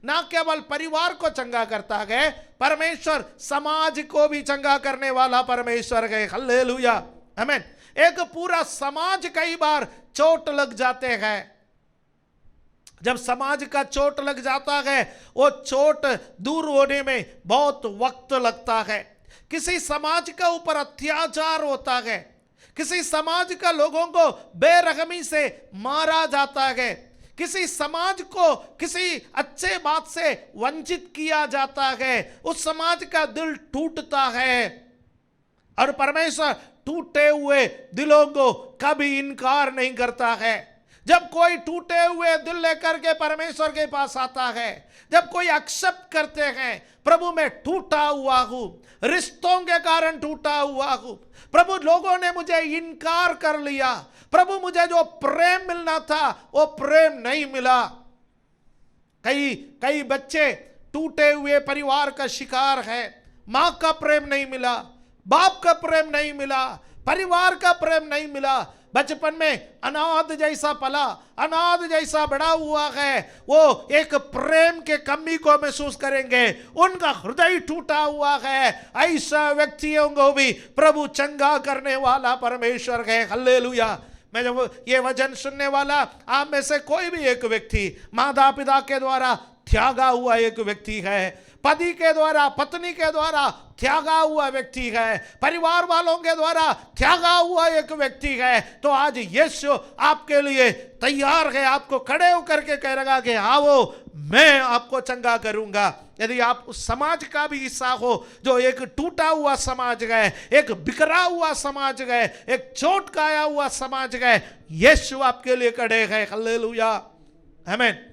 ना केवल परिवार को चंगा करता है, परमेश्वर समाज को भी चंगा करने वाला परमेश्वर है। हालेलुया, आमीन। एक पूरा समाज कई बार चोट लग जाते हैं। जब समाज का चोट लग जाता है, वो चोट दूर होने में बहुत वक्त लगता है। किसी समाज के ऊपर अत्याचार होता है, किसी समाज का लोगों को बेरहमी से मारा जाता है, किसी समाज को किसी अच्छे बात से वंचित किया जाता है, उस समाज का दिल टूटता है। और परमेश्वर टूटे हुए दिलों को कभी इनकार नहीं करता है। जब कोई टूटे हुए दिल लेकर के परमेश्वर के पास आता है, जब कोई एक्सेप्ट करते हैं, प्रभु मैं टूटा हुआ हूं, रिश्तों के कारण टूटा हुआ हूं, प्रभु लोगों ने मुझे इनकार कर लिया, प्रभु मुझे जो प्रेम मिलना था वो प्रेम नहीं मिला। कई बच्चे टूटे हुए परिवार का शिकार है। मां का प्रेम नहीं मिला, बाप का प्रेम नहीं मिला, परिवार का प्रेम नहीं मिला। बचपन में अनाथ जैसा पला, अनाथ जैसा बड़ा हुआ है, वो एक प्रेम के कमी को महसूस करेंगे, उनका हृदय टूटा हुआ है। ऐसा व्यक्तियों को भी प्रभु चंगा करने वाला परमेश्वर है। हालेलुया। मैं जब ये वचन सुनने वाला आप में से कोई भी एक व्यक्ति माता पिता के द्वारा त्यागा हुआ एक व्यक्ति है, पति के द्वारा, पत्नी के द्वारा त्यागा हुआ व्यक्ति है, परिवार वालों के द्वारा त्यागा हुआ एक व्यक्ति है, तो आज यीशु आपके लिए तैयार है, आपको खड़े होकर के कह रहा कि आओ मैं आपको चंगा करूंगा। यदि आप उस समाज का भी हिस्सा हो जो एक टूटा हुआ समाज है, एक बिखरा हुआ समाज है, एक चोट खाया हुआ समाज है, यीशु आपके लिए खड़े हैं। हालेलुया, आमीन।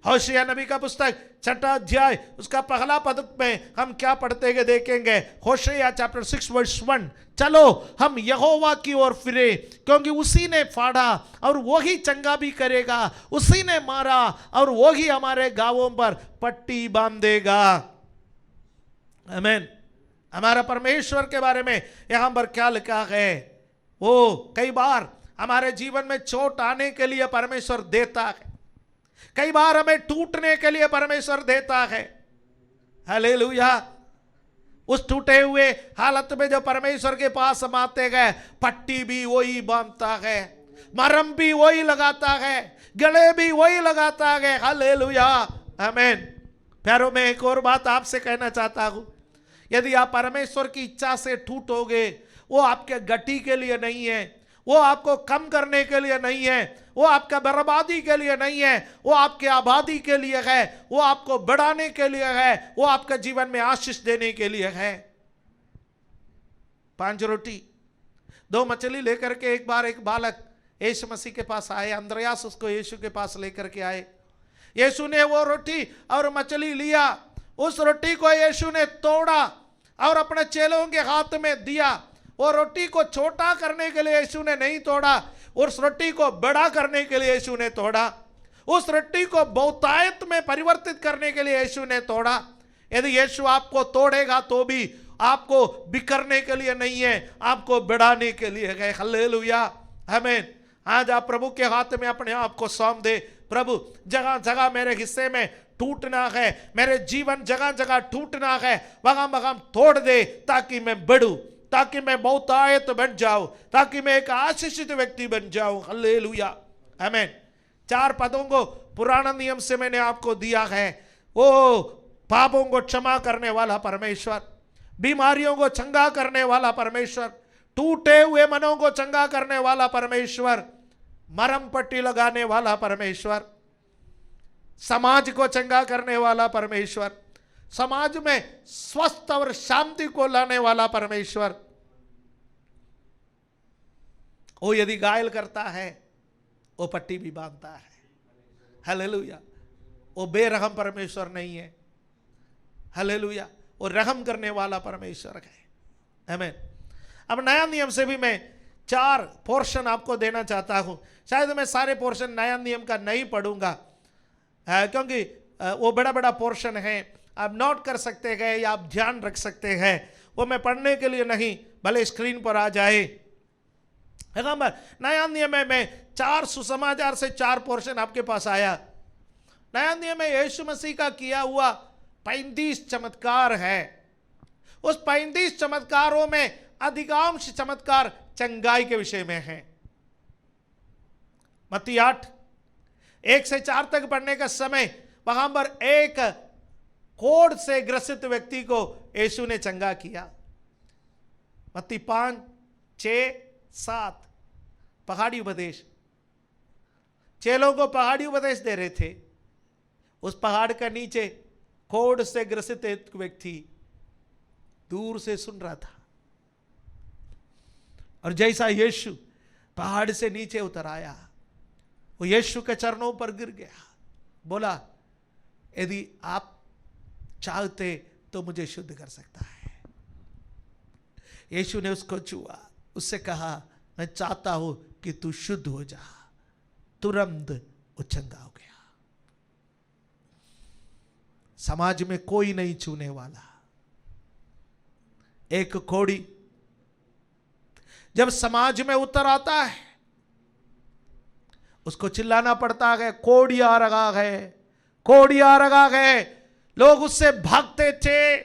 होशिया नबी का पुस्तक 6 अध्याय उसका पहला पद में हम क्या पढ़ते हैं देखेंगे। होशिया चैप्टर 6 वर्स 1, चलो हम यहोवा की ओर फिरे, क्योंकि उसी ने फाड़ा और वही चंगा भी करेगा, उसी ने मारा और वही हमारे गांवों पर पट्टी बांधेगा। आमीन। हमारा परमेश्वर के बारे में यहां पर क्या लिखा है? वो कई बार हमारे जीवन में चोट आने के लिए परमेश्वर देता है, कई बार हमें टूटने के लिए परमेश्वर देता है। हालेलुया। उस टूटे हुए हालत में जो परमेश्वर के पास हम आते गए, पट्टी भी वही बांधता है, मरहम भी वही लगाता है, गले भी वही लगाता है। हालेलुया, आमीन। प्यारों में एक और बात आपसे कहना चाहता हूं, यदि आप परमेश्वर की इच्छा से टूटोगे, वो आपके गति के लिए नहीं है, वो आपको कम करने के लिए नहीं है, वो आपका बर्बादी के लिए नहीं है, वो आपके आबादी के लिए है, वो आपको बढ़ाने के लिए है, वो आपके जीवन में आशीष देने के लिए है। 5 रोटी 2 मछली लेकर के एक बार एक बालक यीशु मसीह के पास आए, अंद्रयास उसको यीशु के पास लेकर के आए। यीशु ने वो रोटी और मछली लिया, उस रोटी को यीशु ने तोड़ा और अपने चेलों के हाथ में दिया। वो रोटी को छोटा करने के लिए यीशु ने नहीं तोड़ा, उस रोटी को बड़ा करने के लिए यीशु ने तोड़ा, उस रोटी को बहुतायत में परिवर्तित करने के लिए यीशु ने तोड़ा। यदि यीशु आपको तोड़ेगा तो भी आपको बिखरने के लिए नहीं है, आपको बढ़ाने के लिए है। हालेलुया, आमीन। आज आप प्रभु के हाथ में अपने आप को सौंप दे, प्रभु जगह जगह मेरे हिस्से में टूटना है, मेरे जीवन जगह जगह टूटना है, वहां वहां तोड़ दे ताकि मैं बढ़ूं, ताकि मैं बहुतायत बन जाऊं, ताकि मैं एक आशीषित व्यक्ति बन जाऊं। हालेलुया, आमीन। 4 पदों को पुराना नियम से मैंने आपको दिया है। वो पापों को क्षमा करने वाला परमेश्वर, बीमारियों को चंगा करने वाला परमेश्वर, टूटे हुए मनों को चंगा करने वाला परमेश्वर, मरहम पट्टी लगाने वाला परमेश्वर, समाज को चंगा करने वाला परमेश्वर, समाज में स्वस्थ और शांति को लाने वाला परमेश्वर। वो यदि घायल करता है वो पट्टी भी बांधता है। हालेलुया, वो बेरहम परमेश्वर नहीं है। हालेलुया, वो रहम करने वाला परमेश्वर है। आमीन। अब नया नियम से भी मैं 4 पोर्शन आपको देना चाहता हूं। शायद मैं सारे पोर्शन नया नियम का नहीं पढ़ूंगा, क्योंकि वो बड़ा बड़ा पोर्शन है, आप नोट कर सकते हैं या आप ध्यान रख सकते हैं। वो मैं पढ़ने के लिए नहीं, भले स्क्रीन पर आ जाए। नया नियम में 4 सुसमाचार से 4 पोर्शन आपके पास आया। नया नियम में यीशु मसीह का किया हुआ 35 चमत्कार है। उस 35 चमत्कारों में अधिकांश चमत्कार चंगाई के विषय में है। मत्ती 8 1 से 4 तक पढ़ने का समय वहां पर एक कोढ़ से ग्रसित व्यक्ति को यीशु ने चंगा किया। मत्ती 5 6 7 पहाड़ी उपदेश, चेलों को पहाड़ी उपदेश दे रहे थे। उस पहाड़ का नीचे कोढ़ से ग्रसित एक व्यक्ति दूर से सुन रहा था, और जैसा यीशु पहाड़ से नीचे उतर आया, वो यीशु के चरणों पर गिर गया, बोला यदि आप चाहते तो मुझे शुद्ध कर सकता है। यीशु ने उसको छुआ, उससे कहा मैं चाहता हूं कि तू शुद्ध हो जा। तुरंत वो चंगा हो गया। समाज में कोई नहीं छूने वाला। एक कोढ़ी जब समाज में उतर आता है, उसको चिल्लाना पड़ता है, कोढ़ी आ रहा है, कोढ़ी आ रहा है। लोग उससे भागते थे।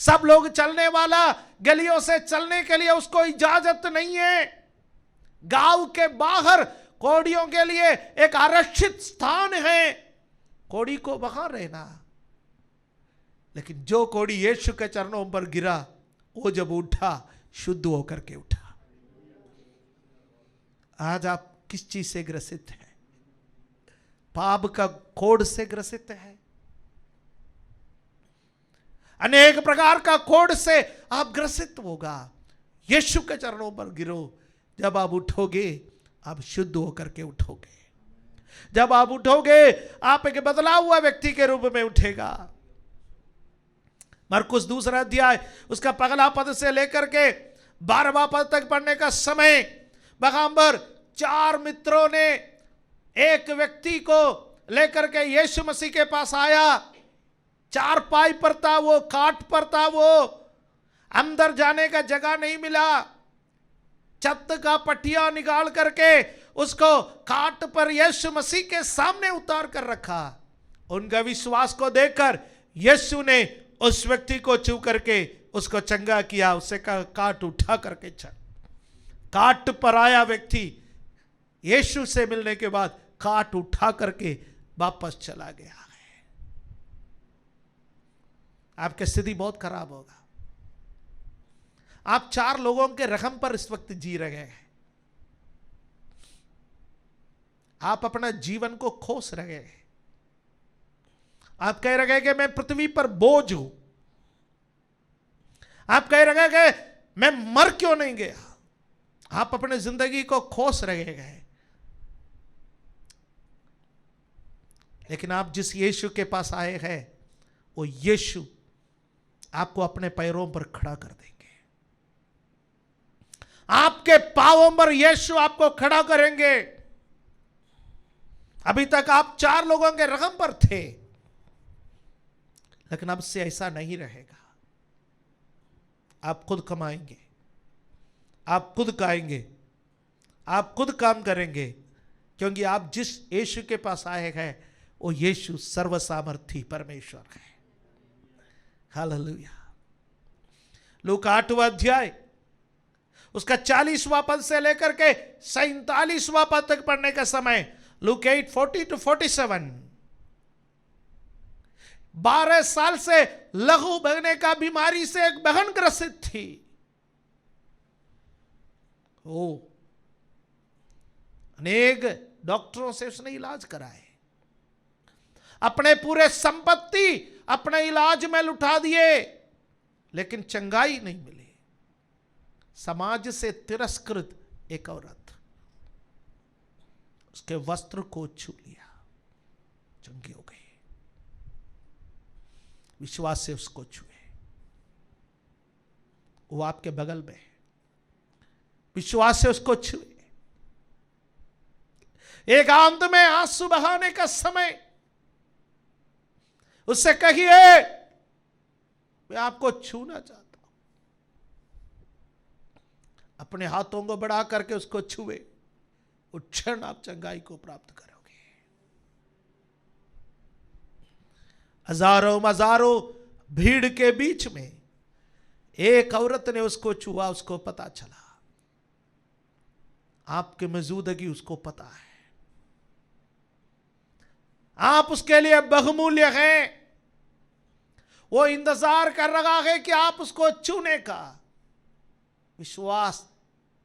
सब लोग चलने वाला गलियों से चलने के लिए उसको इजाजत नहीं है। गांव के बाहर कोढ़ियों के लिए एक आरक्षित स्थान है, कोढ़ी को वहां रहना। लेकिन जो कोढ़ी यीशु के चरणों पर गिरा, वो जब उठा, शुद्ध होकर के उठा। आज आप किस चीज से ग्रसित हैं? पाप का कोढ़ से ग्रसित है। अनेक प्रकार का कोढ़ से आप ग्रसित होगा। यीशु के चरणों पर गिरो। जब आप उठोगे, आप शुद्ध होकर के उठोगे। जब आप उठोगे, आप एक बदला हुआ व्यक्ति के रूप में उठेगा। मरकुस 2 अध्याय उसका पहला पद से लेकर के 12वां पद तक पढ़ने का समय, वहां पर 4 मित्रों ने एक व्यक्ति को लेकर के यीशु मसीह के पास आया। 4 पाई पर था वो, काट पर था वो, अंदर जाने का जगह नहीं मिला। छत का पट्टिया निकाल करके उसको काट पर यीशु मसीह के सामने उतार कर रखा। उनका विश्वास को देखकर यीशु ने उस व्यक्ति को छू करके उसको चंगा किया। उससे कहा काट उठा करके चल। काट पर आया व्यक्ति यीशु से मिलने के बाद काट उठा करके वापस चला गया है। आपकी स्थिति बहुत खराब होगा। आप 4 लोगों के रहम पर इस वक्त जी रहे हैं। आप अपना जीवन को खोस रहे हैं। आप कह रहे हैं कि मैं पृथ्वी पर बोझ हूं। आप कह रहे हैं कि मैं मर क्यों नहीं गया। आप अपने जिंदगी को खोस रहे हैं। लेकिन आप जिस यीशु के पास आए हैं, वो यीशु आपको अपने पैरों पर खड़ा कर देंगे। आपके पांवों पर यीशु आपको खड़ा करेंगे। अभी तक आप 4 लोगों के रहम पर थे, लेकिन अब से ऐसा नहीं रहेगा। आप खुद कमाएंगे, आप खुद खाएंगे, आप खुद काम करेंगे, क्योंकि आप जिस यीशु के पास आए हैं वो यीशु सर्वसामर्थी परमेश्वर है। हालेलुया। लूका 8वां अध्याय उसका 40वां पद से लेकर के 47वां पद तक पढ़ने का समय, लूक 8:40-47। 12 साल से लघु बहने का बीमारी से एक बहन ग्रसित थी। अनेक डॉक्टरों से उसने इलाज कराए, अपने पूरे संपत्ति अपने इलाज में लुटा दिए, लेकिन चंगाई नहीं मिली। समाज से तिरस्कृत एक औरत उसके वस्त्र को छू लिया, चंगी हो गई। विश्वास से उसको छुए, वो आपके बगल में है, विश्वास से उसको छुए। एकांत में आंसू बहाने का समय उससे कहिए मैं आपको छूना चाहता हूं। अपने हाथों को बढ़ा करके उसको छुए, उस क्षण आप चंगाई को प्राप्त करोगे। हजारों भीड़ के बीच में एक औरत ने उसको छुआ, उसको पता चला, आपकी मौजूदगी उसको पता है, आप उसके लिए बहुमूल्य हैं। वो इंतजार कर रहा है कि आप उसको छूने का। विश्वास,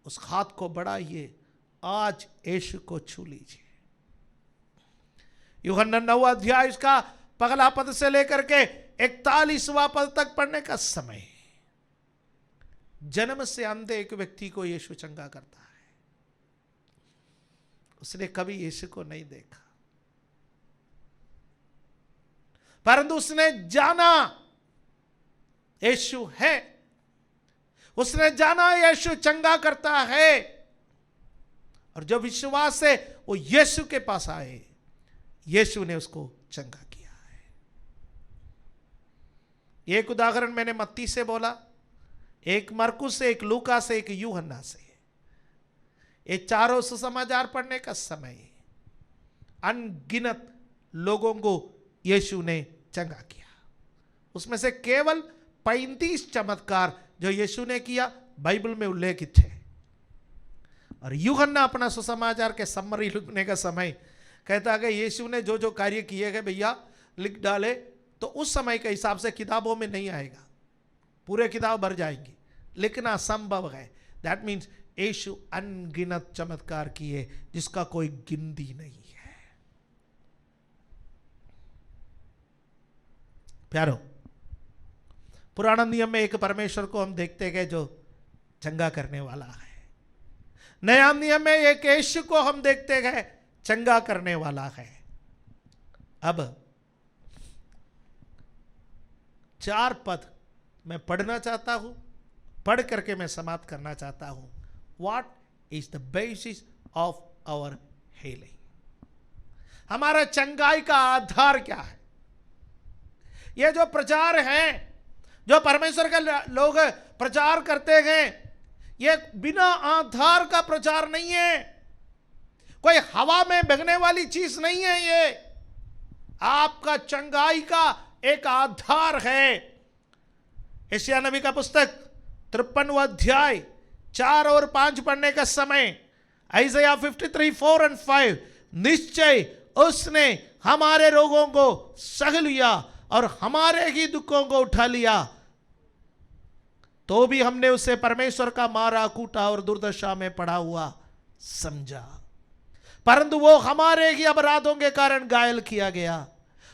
उस हाथ को बढ़ाइए, आज यीशु को छू लीजिए। यूहन्ना 9वां अध्याय इसका पहला पद से लेकर के 41वां पद तक पढ़ने का समय, जन्म से अंधे एक व्यक्ति को यीशु चंगा करता है। उसने कभी यीशु को नहीं देखा, परंतु उसने जाना यीशु है, उसने जाना यीशु चंगा करता है, और जब विश्वास से वो यीशु के पास आए, यीशु ने उसको चंगा किया है। एक उदाहरण मैंने मत्ती से बोला, एक मरकुस से, एक लूका से, एक यूहन्ना से। ये चारों सुसमाचार पढ़ने का समय अनगिनत लोगों को यीशु ने चंगा किया। उसमें से केवल 35 चमत्कार जो यीशु ने किया बाइबल में उल्लेखित है। और यूहन्ना अपना सुसमाचार के समरी लिखने का समय कहता है कि यीशु ने जो जो कार्य किए गए भैया लिख डाले, तो उस समय के हिसाब से किताबों में नहीं आएगा, पूरे किताब भर जाएंगी, लेकिन असंभव है। दैट मीन्स यीशु अनगिनत चमत्कार किए जिसका कोई गिनती नहीं है। प्यारो, पुराना नियम में एक परमेश्वर को हम देखते गए जो चंगा करने वाला है। नया नियम में एक यीशु को हम देखते गए चंगा करने वाला है। अब 4 पद मैं पढ़ना चाहता हूं, पढ़ करके मैं समाप्त करना चाहता हूं। What is the basis of our healing? हमारा चंगाई का आधार क्या है? ये जो प्रचार है, जो परमेश्वर के लोग प्रचार करते हैं, ये बिना आधार का प्रचार नहीं है, कोई हवा में बहने वाली चीज नहीं है। ये आपका चंगाई का एक आधार है। यशायाह नबी का पुस्तक 53वां अध्याय 4 और 5 पढ़ने का समय, आइज़ाया 53:4 और 5, निश्चय उसने हमारे रोगों को सह लिया और हमारे ही दुखों को उठा लिया, तो भी हमने उसे परमेश्वर का मारा कूटा और दुर्दशा में पड़ा हुआ समझा। परंतु वो हमारे ही अपराधों के कारण घायल किया गया,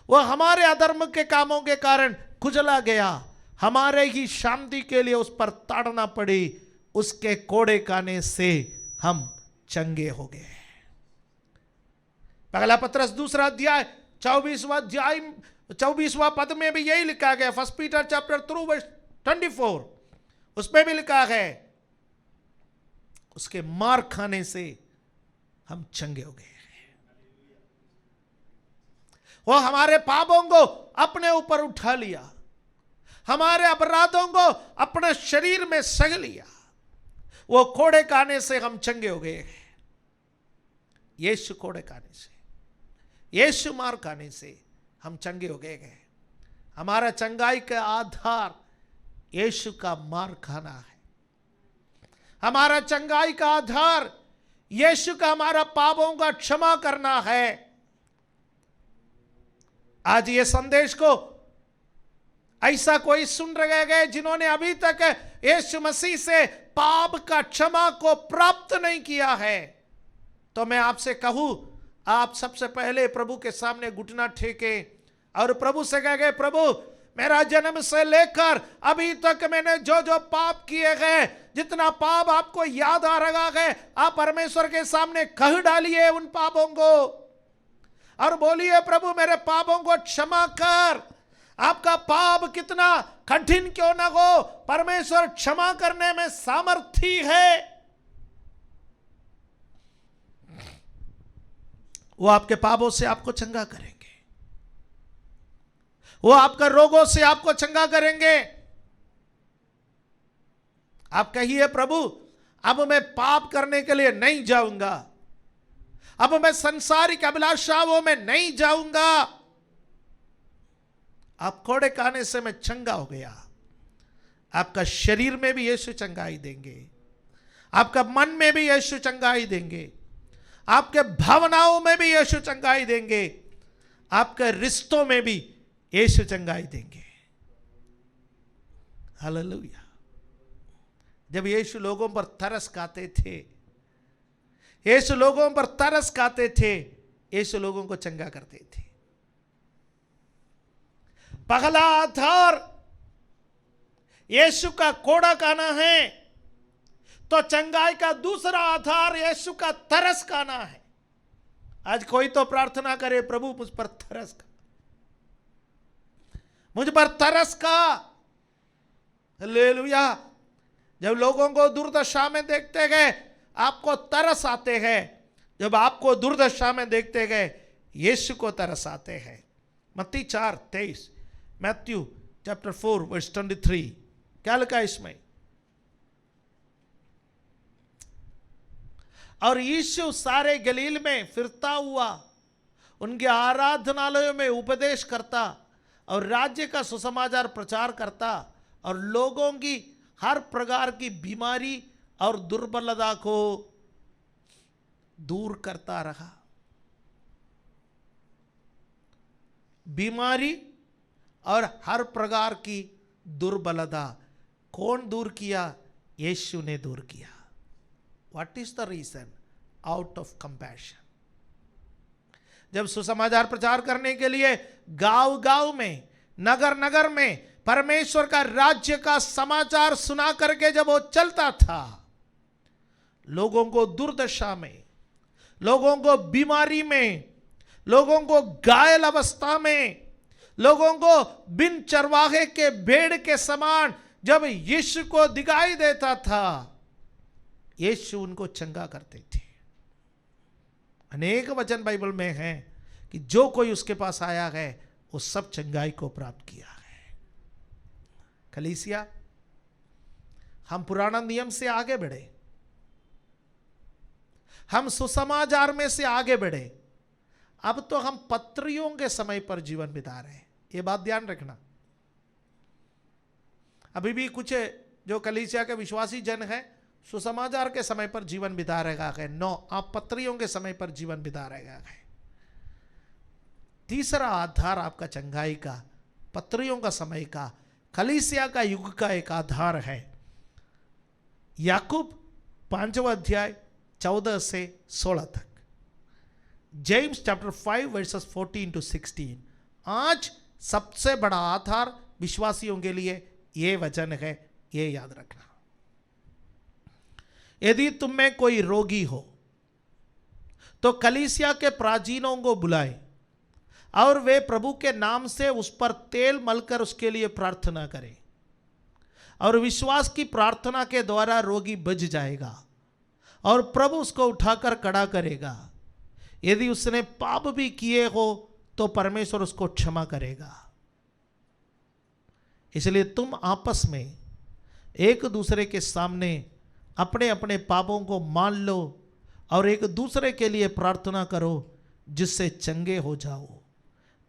वो हमारे अधर्म के कामों के कारण कुचला गया, हमारे ही शांति के लिए उस पर ताड़ना पड़ी, उसके कोड़े खाने से हम चंगे हो गए। पहला पत्रस 2 अध्याय 24वां पद में भी यही लिखा गया। 1 पीटर चैप्टर 3:24 उसमें भी लिखा है, उसके मार खाने से हम चंगे हो गए। वो हमारे पापों को अपने ऊपर उठा लिया, हमारे अपराधों को अपने शरीर में सह लिया, वो कोड़े खाने से हम चंगे हो गए। यीशु कोड़े खाने से, यीशु मार खाने से हम चंगे हो गए। हमारा चंगाई का आधार यीशु का मार खाना है। हमारा चंगाई का आधार यीशु का हमारा पापों का क्षमा करना है। आज ये संदेश को ऐसा कोई सुन रहे गए जिन्होंने अभी तक यीशु मसीह से पाप का क्षमा को प्राप्त नहीं किया है, तो मैं आपसे कहूं, आप सबसे पहले प्रभु के सामने घुटना टेके और प्रभु से कहेंगे, प्रभु मेरा जन्म से लेकर अभी तक मैंने जो जो पाप किए गए, जितना पाप आपको याद आ रहा है, आप परमेश्वर के सामने कह डालिए उन पापों को और बोलिए, प्रभु मेरे पापों को क्षमा कर। आपका पाप कितना कठिन क्यों ना हो, परमेश्वर क्षमा करने में सामर्थी है। वो आपके पापों से आपको चंगा करेंगे, वो आपका रोगों से आपको चंगा करेंगे। आप कहिए, प्रभु अब मैं पाप करने के लिए नहीं जाऊंगा, अब मैं संसारिक अभिलाषाओं में नहीं जाऊंगा। आप कोड़े खाने से मैं चंगा हो गया। आपका शरीर में भी यीशु चंगाई देंगे, आपका मन में भी यीशु चंगाई देंगे, आपके भावनाओं में भी यीशु चंगाई देंगे, आपके रिश्तों में भी यीशु चंगाई देंगे। हालेलुया। जब यीशु लोगों पर तरस खाते थे, यीशु लोगों पर तरस खाते थे, यीशु लोगों को चंगा करते थे। पहला आधार यीशु का कोड़ा खाना है, तो चंगाई का दूसरा आधार यीशु का तरस खाना है। आज कोई तो प्रार्थना करे, प्रभु मुझ पर तरस खा, मुझ पर तरस खा। हालेलुया। जब लोगों को दुर्दशा में देखते गए आपको तरस आते हैं, जब आपको दुर्दशा में देखते गए यीशु को तरस आते हैं। मत्ती 4:23, मैथ्यू चैप्टर 4 वर्स 23, क्या लिखा इसमें? और यीशु सारे गलील में फिरता हुआ उनके आराधनालयों में उपदेश करता और राज्य का सुसमाचार प्रचार करता और लोगों की हर प्रकार की बीमारी और दुर्बलता को दूर करता रहा। बीमारी और हर प्रकार की दुर्बलता कौन दूर किया? यीशु ने दूर किया। What is the reason? Out of compassion. जब सुसमाचार प्रचार करने के लिए गांव गांव में, नगर नगर में परमेश्वर का राज्य का समाचार सुना करके जब वो चलता था, लोगों को दुर्दशा में, लोगों को बीमारी में, लोगों को घायल अवस्था में, लोगों को बिन चरवाहे के भेड़ के समान जब यीशु को दिखाई देता था, यीशु उनको चंगा करते थे। अनेक वचन बाइबल में हैं कि जो कोई उसके पास आया है वो सब चंगाई को प्राप्त किया है। कलीसिया, हम पुराना नियम से आगे बढ़े, हम सुसमाचार में से आगे बढ़े। अब तो हम पत्रियों के समय पर जीवन बिता रहे हैं। ये बात ध्यान रखना। अभी भी कुछ जो कलीसिया के विश्वासी जन हैं सुसमाचार के समय पर जीवन बिता रहेगा है। नो, आप पत्रियों के समय पर जीवन बिता रहेगा है। तीसरा आधार आपका चंगाई का, पत्रियों का समय का, कलीसिया का युग का एक आधार है। याकूब 5वां अध्याय 14 से 16 तक, जेम्स चैप्टर 5 वर्सेस 14 to 16। आज सबसे बड़ा आधार विश्वासियों के लिए ये वचन है, ये याद रखना। यदि तुम में कोई रोगी हो तो कलीसिया के प्राचीनों को बुलाए और वे प्रभु के नाम से उस पर तेल मलकर उसके लिए प्रार्थना करें, और विश्वास की प्रार्थना के द्वारा रोगी बच जाएगा और प्रभु उसको उठाकर खड़ा करेगा। यदि उसने पाप भी किए हो तो परमेश्वर उसको क्षमा करेगा। इसलिए तुम आपस में एक दूसरे के सामने अपने अपने पापों को मान लो और एक दूसरे के लिए प्रार्थना करो जिससे चंगे हो जाओ।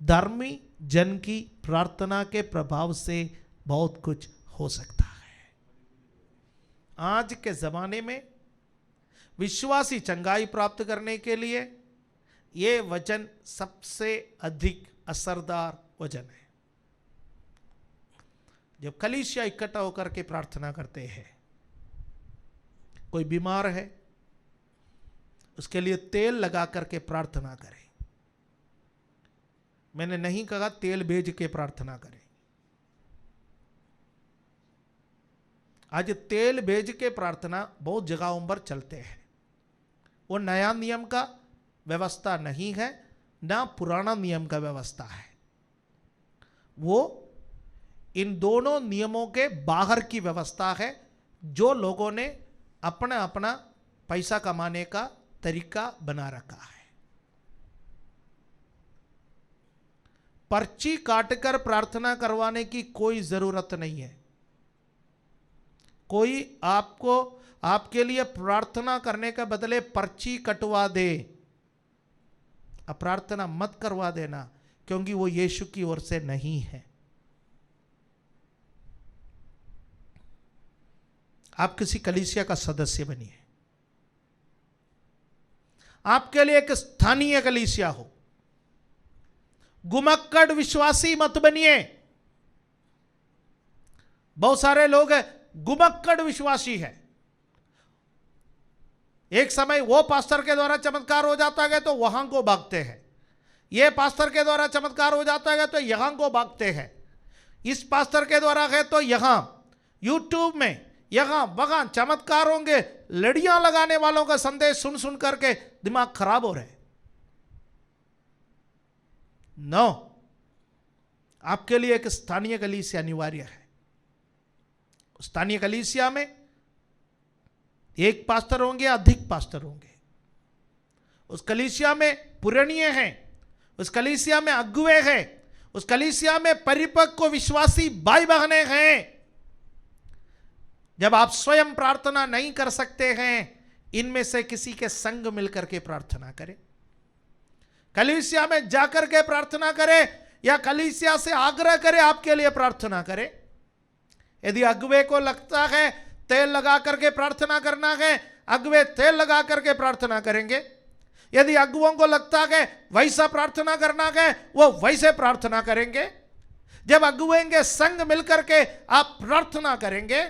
धर्मी जन की प्रार्थना के प्रभाव से बहुत कुछ हो सकता है। आज के जमाने में विश्वासी चंगाई प्राप्त करने के लिए ये वचन सबसे अधिक असरदार वचन है। जब कलीसिया इकट्ठा होकर के प्रार्थना करते हैं, कोई बीमार है उसके लिए तेल लगा करके प्रार्थना करें। मैंने नहीं कहा तेल भेज के प्रार्थना करें। आज तेल भेज के प्रार्थना बहुत जगहों पर चलते हैं। वो नया नियम का व्यवस्था नहीं है, ना पुराना नियम का व्यवस्था है। वो इन दोनों नियमों के बाहर की व्यवस्था है, जो लोगों ने अपना अपना पैसा कमाने का तरीका बना रखा है। पर्ची काटकर प्रार्थना करवाने की कोई जरूरत नहीं है। कोई आपको आपके लिए प्रार्थना करने के बदले पर्ची कटवा दे, अब प्रार्थना मत करवा देना, क्योंकि वो यीशु की ओर से नहीं है। आप किसी कलीसिया का सदस्य बनिए। आपके लिए एक स्थानीय कलीसिया हो। गुमक्कड़ विश्वासी मत बनिए। बहुत सारे लोग गुमक्कड़ विश्वासी है। एक समय वो पास्टर के द्वारा चमत्कार हो जाता है तो वहां को भागते हैं, ये पास्टर के द्वारा चमत्कार हो जाता है तो यहां को भागते हैं, इस पास्टर के द्वारा है तो यहां यूट्यूब में यहां वहां चमत्कार होंगे। लड़ियां लगाने वालों का संदेश सुन सुन करके दिमाग खराब हो रहे। नो, आपके लिए एक स्थानीय कलीसिया अनिवार्य है। स्थानीय कलीसिया में एक पास्टर होंगे, अधिक पास्टर होंगे। उस कलीसिया में पुरानिये हैं, उस कलीसिया में अगुवे हैं, उस कलीसिया में परिपक्व विश्वासी भाई बहनें हैं। जब आप स्वयं प्रार्थना नहीं कर सकते हैं, इनमें से किसी के संग मिलकर के प्रार्थना करें। कलीसिया में जाकर के प्रार्थना करें या कलीसिया से आग्रह करें आपके लिए प्रार्थना करें। यदि अगुवे को लगता है तेल लगा करके प्रार्थना करना है, अगुवे तेल लगा करके प्रार्थना करेंगे। यदि अगुवों को लगता है वैसा प्रार्थना करना है, वो वैसे प्रार्थना करेंगे। जब अगुवे के संग मिलकर के आप प्रार्थना करेंगे,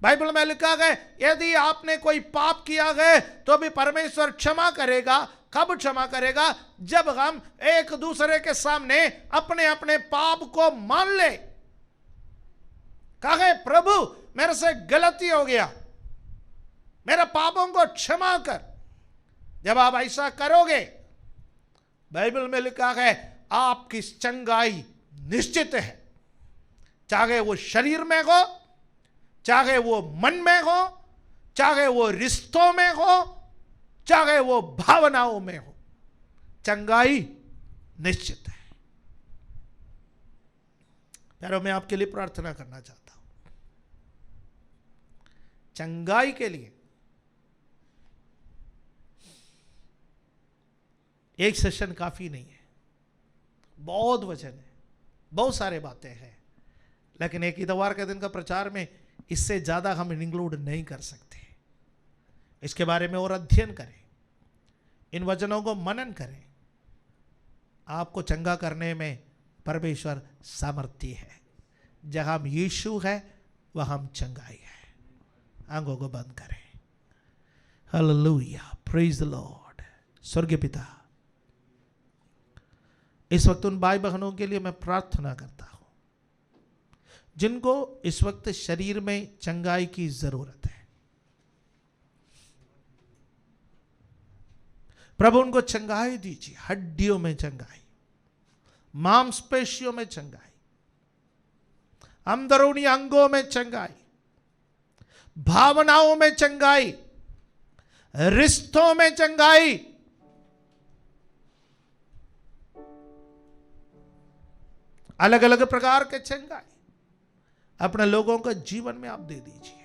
बाइबल में लिखा है यदि आपने कोई पाप किया है तो भी परमेश्वर क्षमा करेगा। कब क्षमा करेगा? जब हम एक दूसरे के सामने अपने अपने पाप को मान ले। कहे प्रभु मेरे से गलती हो गया, मेरे पापों को क्षमा कर। जब आप ऐसा करोगे, बाइबल में लिखा है आपकी चंगाई निश्चित है। चाहे वो शरीर में हो, चाहे वो मन में हो, चाहे वो रिश्तों में हो, चाहे वो भावनाओं में हो, चंगाई निश्चित है। प्यारों, मैं आपके लिए प्रार्थना करना चाहता हूं। चंगाई के लिए एक सेशन काफी नहीं है, बहुत वचन है, बहुत सारे बातें हैं, लेकिन एक इतवार के दिन का प्रचार में इससे ज्यादा हम इंक्लूड नहीं कर सकते। इसके बारे में और अध्ययन करें, इन वचनों को मनन करें। आपको चंगा करने में परमेश्वर सामर्थ्य है। जहां हम यीशु है वहां हम चंगाई है। आंखों को बंद करें। Hallelujah, praise the Lord. स्वर्गीय पिता, इस वक्त उन भाई बहनों के लिए मैं प्रार्थना करता हूं जिनको इस वक्त शरीर में चंगाई की जरूरत है। प्रभु उनको चंगाई दीजिए। हड्डियों में चंगाई, मांसपेशियों में चंगाई, अंदरूनी अंगों में चंगाई, भावनाओं में चंगाई, रिश्तों में चंगाई, अलग अलग प्रकार के चंगाई अपने लोगों को जीवन में आप दे दीजिए।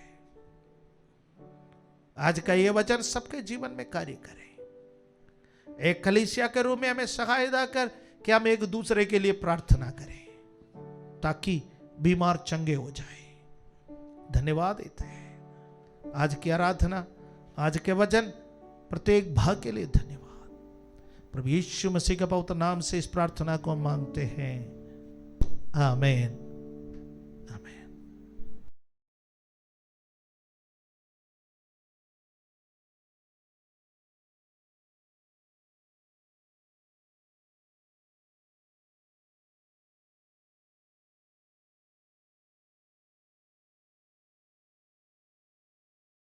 आज का ये वचन सबके जीवन में कार्य करे। एक कलीसिया के रूप में हमें सहायता कर कि हम एक दूसरे के लिए प्रार्थना करें ताकि बीमार चंगे हो जाए। धन्यवाद देते हैं आज की आराधना, आज के वचन, प्रत्येक भाग के लिए धन्यवाद। प्रभु यीशु मसीह के पवित्र नाम से इस प्रार्थना को मांगते हैं, आमीन।